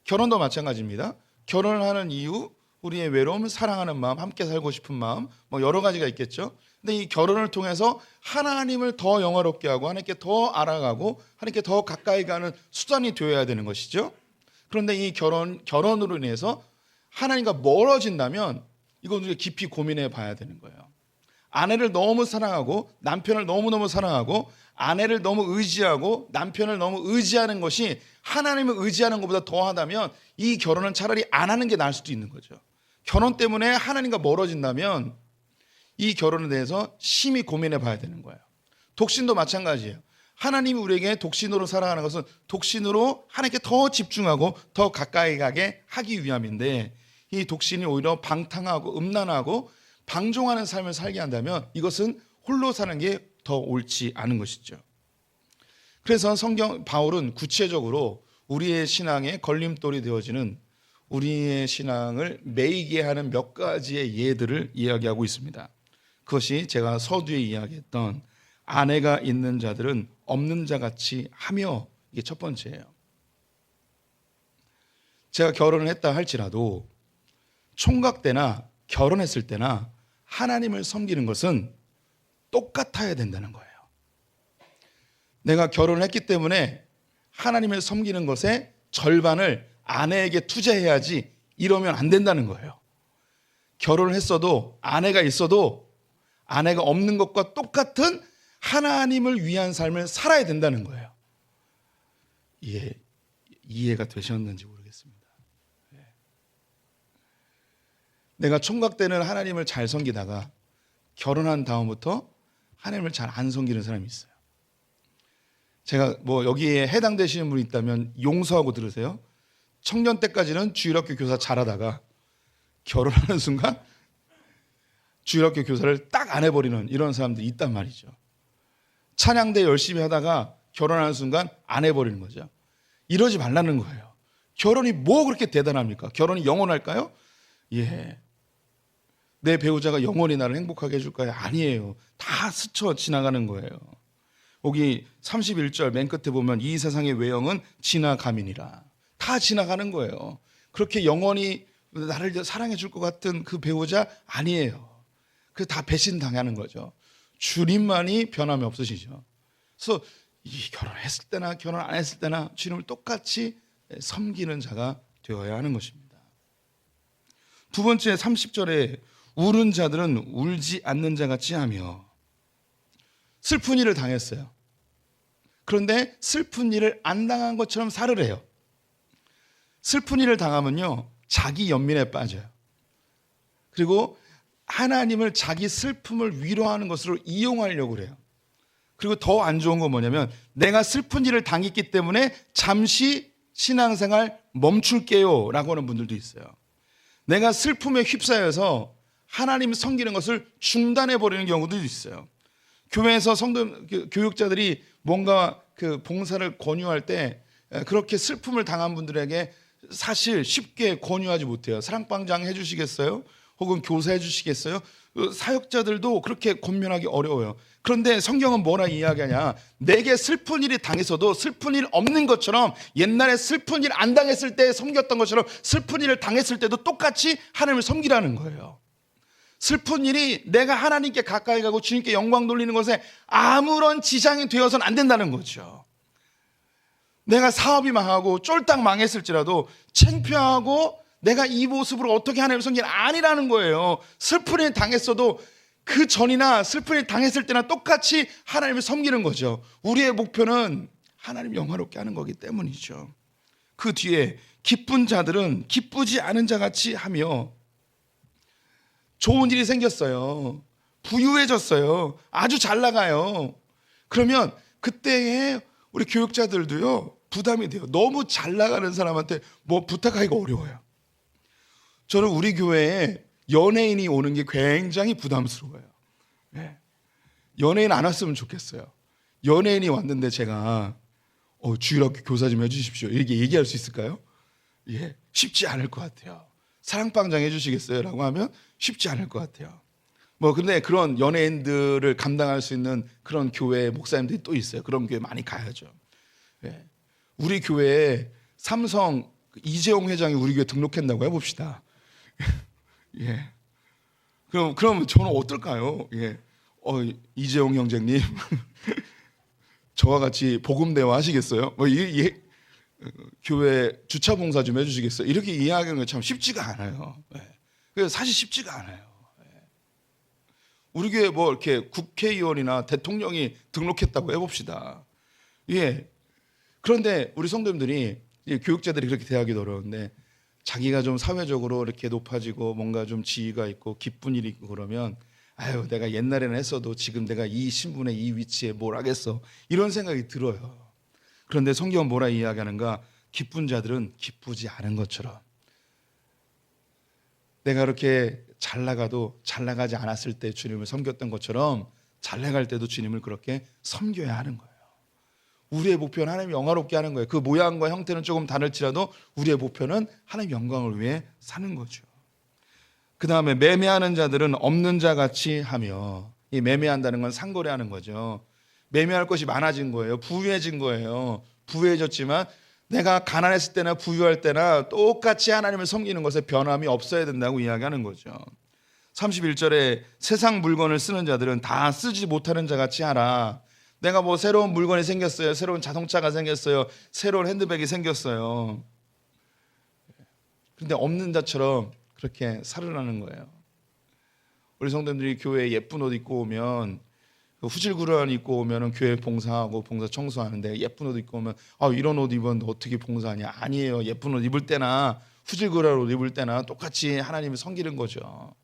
결혼도 마찬가지입니다. 결혼을 하는 이유, 우리의 외로움, 사랑하는 마음, 함께 살고 싶은 마음, 뭐 여러 가지가 있겠죠. 근데 이 결혼을 통해서 하나님을 더 영화롭게 하고 하나님께 더 알아가고 하나님께 더 가까이 가는 수단이 되어야 되는 것이죠. 그런데 이 결혼으로 인해서 하나님과 멀어진다면 이건 우리가 깊이 고민해 봐야 되는 거예요. 아내를 너무 사랑하고 남편을 너무너무 사랑하고 아내를 너무 의지하고 남편을 너무 의지하는 것이 하나님을 의지하는 것보다 더하다면 이 결혼은 차라리 안 하는 게 나을 수도 있는 거죠. 결혼 때문에 하나님과 멀어진다면 이 결혼에 대해서 심히 고민해 봐야 되는 거예요. 독신도 마찬가지예요. 하나님이 우리에게 독신으로 살아가는 것은 독신으로 하나님께 더 집중하고 더 가까이 가게 하기 위함인데 이 독신이 오히려 방탕하고 음란하고 방종하는 삶을 살게 한다면 이것은 홀로 사는 게 더 옳지 않은 것이죠. 그래서 바울은 구체적으로 우리의 신앙에 걸림돌이 되어지는 우리의 신앙을 매이게 하는 몇 가지의 예들을 이야기하고 있습니다. 그것이 제가 서두에 이야기했던 아내가 있는 자들은 없는 자같이 하며, 이게 첫 번째예요. 제가 결혼을 했다 할지라도 총각 때나 결혼했을 때나 하나님을 섬기는 것은 똑같아야 된다는 거예요. 내가 결혼을 했기 때문에 하나님을 섬기는 것의 절반을 아내에게 투자해야지, 이러면 안 된다는 거예요. 결혼을 했어도 아내가 있어도 아내가 없는 것과 똑같은 하나님을 위한 삶을 살아야 된다는 거예요. 이해가 되셨는지 모르겠습니다. 내가 총각 때는 하나님을 잘 섬기다가 결혼한 다음부터 하나님을 잘 안 섬기는 사람이 있어요. 제가 여기에 해당되시는 분이 있다면 용서하고 들으세요. 청년 때까지는 주일학교 교사 잘하다가 결혼하는 순간 주일학교 교사를 딱 안 해버리는 이런 사람들이 있단 말이죠. 찬양대 열심히 하다가 결혼하는 순간 안 해버리는 거죠. 이러지 말라는 거예요. 결혼이 뭐 그렇게 대단합니까? 결혼이 영원할까요? 내 배우자가 영원히 나를 행복하게 해줄까요? 아니에요. 다 스쳐 지나가는 거예요. 여기 31절 맨 끝에 보면 이 세상의 외형은 지나감이니라. 다 지나가는 거예요. 그렇게 영원히 나를 사랑해 줄 것 같은 그 배우자 아니에요. 그 다 배신당하는 거죠. 주님만이 변함이 없으시죠. 그래서 이 결혼했을 때나 결혼 안 했을 때나 주님을 똑같이 섬기는 자가 되어야 하는 것입니다. 두 번째 30절에 우는 자들은 울지 않는 자같이 하며, 슬픈 일을 당했어요. 그런데 슬픈 일을 안 당한 것처럼 살으래요. 슬픈 일을 당하면요, 자기 연민에 빠져요. 그리고 하나님을 자기 슬픔을 위로하는 것으로 이용하려고 그래요. 그리고 더 안 좋은 건 뭐냐면, 내가 슬픈 일을 당했기 때문에 잠시 신앙생활 멈출게요 라고 하는 분들도 있어요. 내가 슬픔에 휩싸여서 하나님 섬기는 것을 중단해버리는 경우도 있어요. 교회에서 교육자들이 뭔가 그 봉사를 권유할 때 그렇게 슬픔을 당한 분들에게 사실 쉽게 권유하지 못해요. 사랑방장 해주시겠어요? 혹은 교사 해주시겠어요? 사역자들도 그렇게 권면하기 어려워요. 그런데 성경은 뭐라 이야기하냐? 내게 슬픈 일이 당했어도 슬픈 일 없는 것처럼, 옛날에 슬픈 일 안 당했을 때 섬겼던 것처럼 슬픈 일을 당했을 때도 똑같이 하나님을 섬기라는 거예요. 슬픈 일이 내가 하나님께 가까이 가고 주님께 영광 돌리는 것에 아무런 지장이 되어서는 안 된다는 거죠. 내가 사업이 망하고 쫄딱 망했을지라도 창피하고 내가 이 모습으로 어떻게 하나님을 섬기는 아니라는 거예요. 슬픈 일 당했어도 그 전이나 슬픈 일 당했을 때나 똑같이 하나님을 섬기는 거죠. 우리의 목표는 하나님 영화롭게 하는 거기 때문이죠. 그 뒤에 기쁜 자들은 기쁘지 않은 자같이 하며, 좋은 일이 생겼어요. 부유해졌어요. 아주 잘 나가요. 그러면 그때에 우리 교육자들도요, 부담이 돼요. 너무 잘 나가는 사람한테 뭐 부탁하기가 어려워요. 저는 우리 교회에 연예인이 오는 게 굉장히 부담스러워요. 연예인 안 왔으면 좋겠어요. 연예인이 왔는데 제가 주일학교 교사 좀 해주십시오, 이렇게 얘기할 수 있을까요? 쉽지 않을 것 같아요. 사랑방장 해주시겠어요? 라고 하면 쉽지 않을 것 같아요. 근데 그런 연예인들을 감당할 수 있는 그런 교회 목사님들이 또 있어요. 그런 교회 많이 가야죠. 우리 교회에 삼성 이재용 회장이 우리 교회 등록했다고 해봅시다. 그럼 저는 어떨까요? 이재용 형제님, 저와 같이 복음 대화 하시겠어요? 교회 주차 봉사 좀 해주시겠어요? 이렇게 이야기하는 게 참 쉽지가 않아요. 그래서 사실 쉽지가 않아요. 우리 교회 이렇게 국회의원이나 대통령이 등록했다고 해봅시다. 그런데 우리 성도님들이, 교육자들이 그렇게 대하기도 어려운데, 자기가 좀 사회적으로 이렇게 높아지고 뭔가 좀 지위가 있고 기쁜 일이 있고 그러면, 아유, 내가 옛날에는 했어도 지금 내가 이 신분에 이 위치에 뭘 하겠어, 이런 생각이 들어요. 그런데 성경은 뭐라 이야기하는가? 기쁜 자들은 기쁘지 않은 것처럼, 내가 그렇게 잘 나가도 잘 나가지 않았을 때 주님을 섬겼던 것처럼 잘 나갈 때도 주님을 그렇게 섬겨야 하는 거예요. 우리의 목표는 하나님 영화롭게 하는 거예요. 그 모양과 형태는 조금 다를지라도 우리의 목표는 하나님 영광을 위해 사는 거죠. 그 다음에 매매하는 자들은 없는 자 같이 하며, 이 매매한다는 건 상거래하는 거죠. 매매할 것이 많아진 거예요. 부유해진 거예요. 부유해졌지만 내가 가난했을 때나 부유할 때나 똑같이 하나님을 섬기는 것에 변함이 없어야 된다고 이야기하는 거죠. 31절에 세상 물건을 쓰는 자들은 다 쓰지 못하는 자 같이 하라. 내가 뭐 새로운 물건이 생겼어요. 새로운 자동차가 생겼어요. 새로운 핸드백이 생겼어요. 그런데 없는 자처럼 그렇게 살으라는 거예요. 우리 성도님들이 교회에 예쁜 옷 입고 오면, 후질구레한 입고 오면 교회 봉사하고 봉사 청소하는데, 예쁜 옷 입고 오면 이런 옷 입었는데 어떻게 봉사하냐. 아니에요. 예쁜 옷 입을 때나 후질구레한 옷 입을 때나 똑같이 하나님을 섬기는 거죠.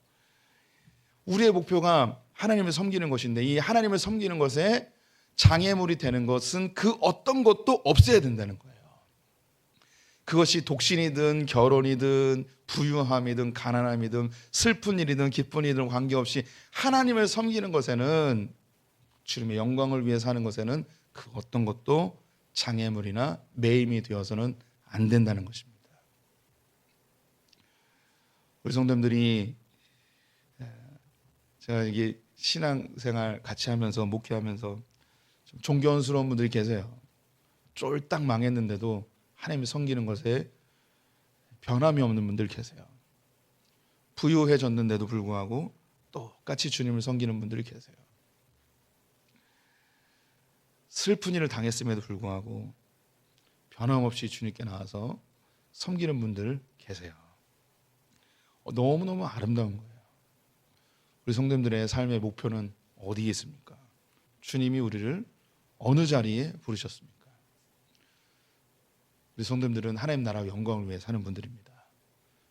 우리의 목표가 하나님을 섬기는 것인데, 이 하나님을 섬기는 것에 장애물이 되는 것은 그 어떤 것도 없어야 된다는 거예요. 그것이 독신이든 결혼이든 부유함이든 가난함이든 슬픈 일이든 기쁜 일이든 관계없이 하나님을 섬기는 것에는, 주님의 영광을 위해 사는 것에는 그 어떤 것도 장애물이나 매임이 되어서는 안 된다는 것입니다. 우리 성도님들이, 제가 이게 신앙생활 같이 하면서 목회하면서 좀 존경스러운 분들이 계세요. 쫄딱 망했는데도 하나님을 섬기는 것에 변함이 없는 분들 계세요. 부유해졌는데도 불구하고 똑같이 주님을 섬기는 분들이 계세요. 슬픈 일을 당했음에도 불구하고 변함없이 주님께 나와서 섬기는 분들 계세요. 너무너무 아름다운 거예요. 우리 성도님들의 삶의 목표는 어디에 있습니까? 주님이 우리를 어느 자리에 부르셨습니까? 우리 성도님들은 하나님 나라 영광을 위해 사는 분들입니다.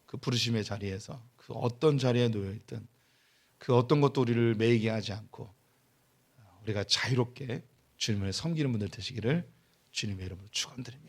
그 부르심의 자리에서 그 어떤 자리에 놓여 있든 그 어떤 것도 우리를 매이게 하지 않고 우리가 자유롭게 주님을 섬기는 분들 되시기를 주님의 이름으로 축원드립니다.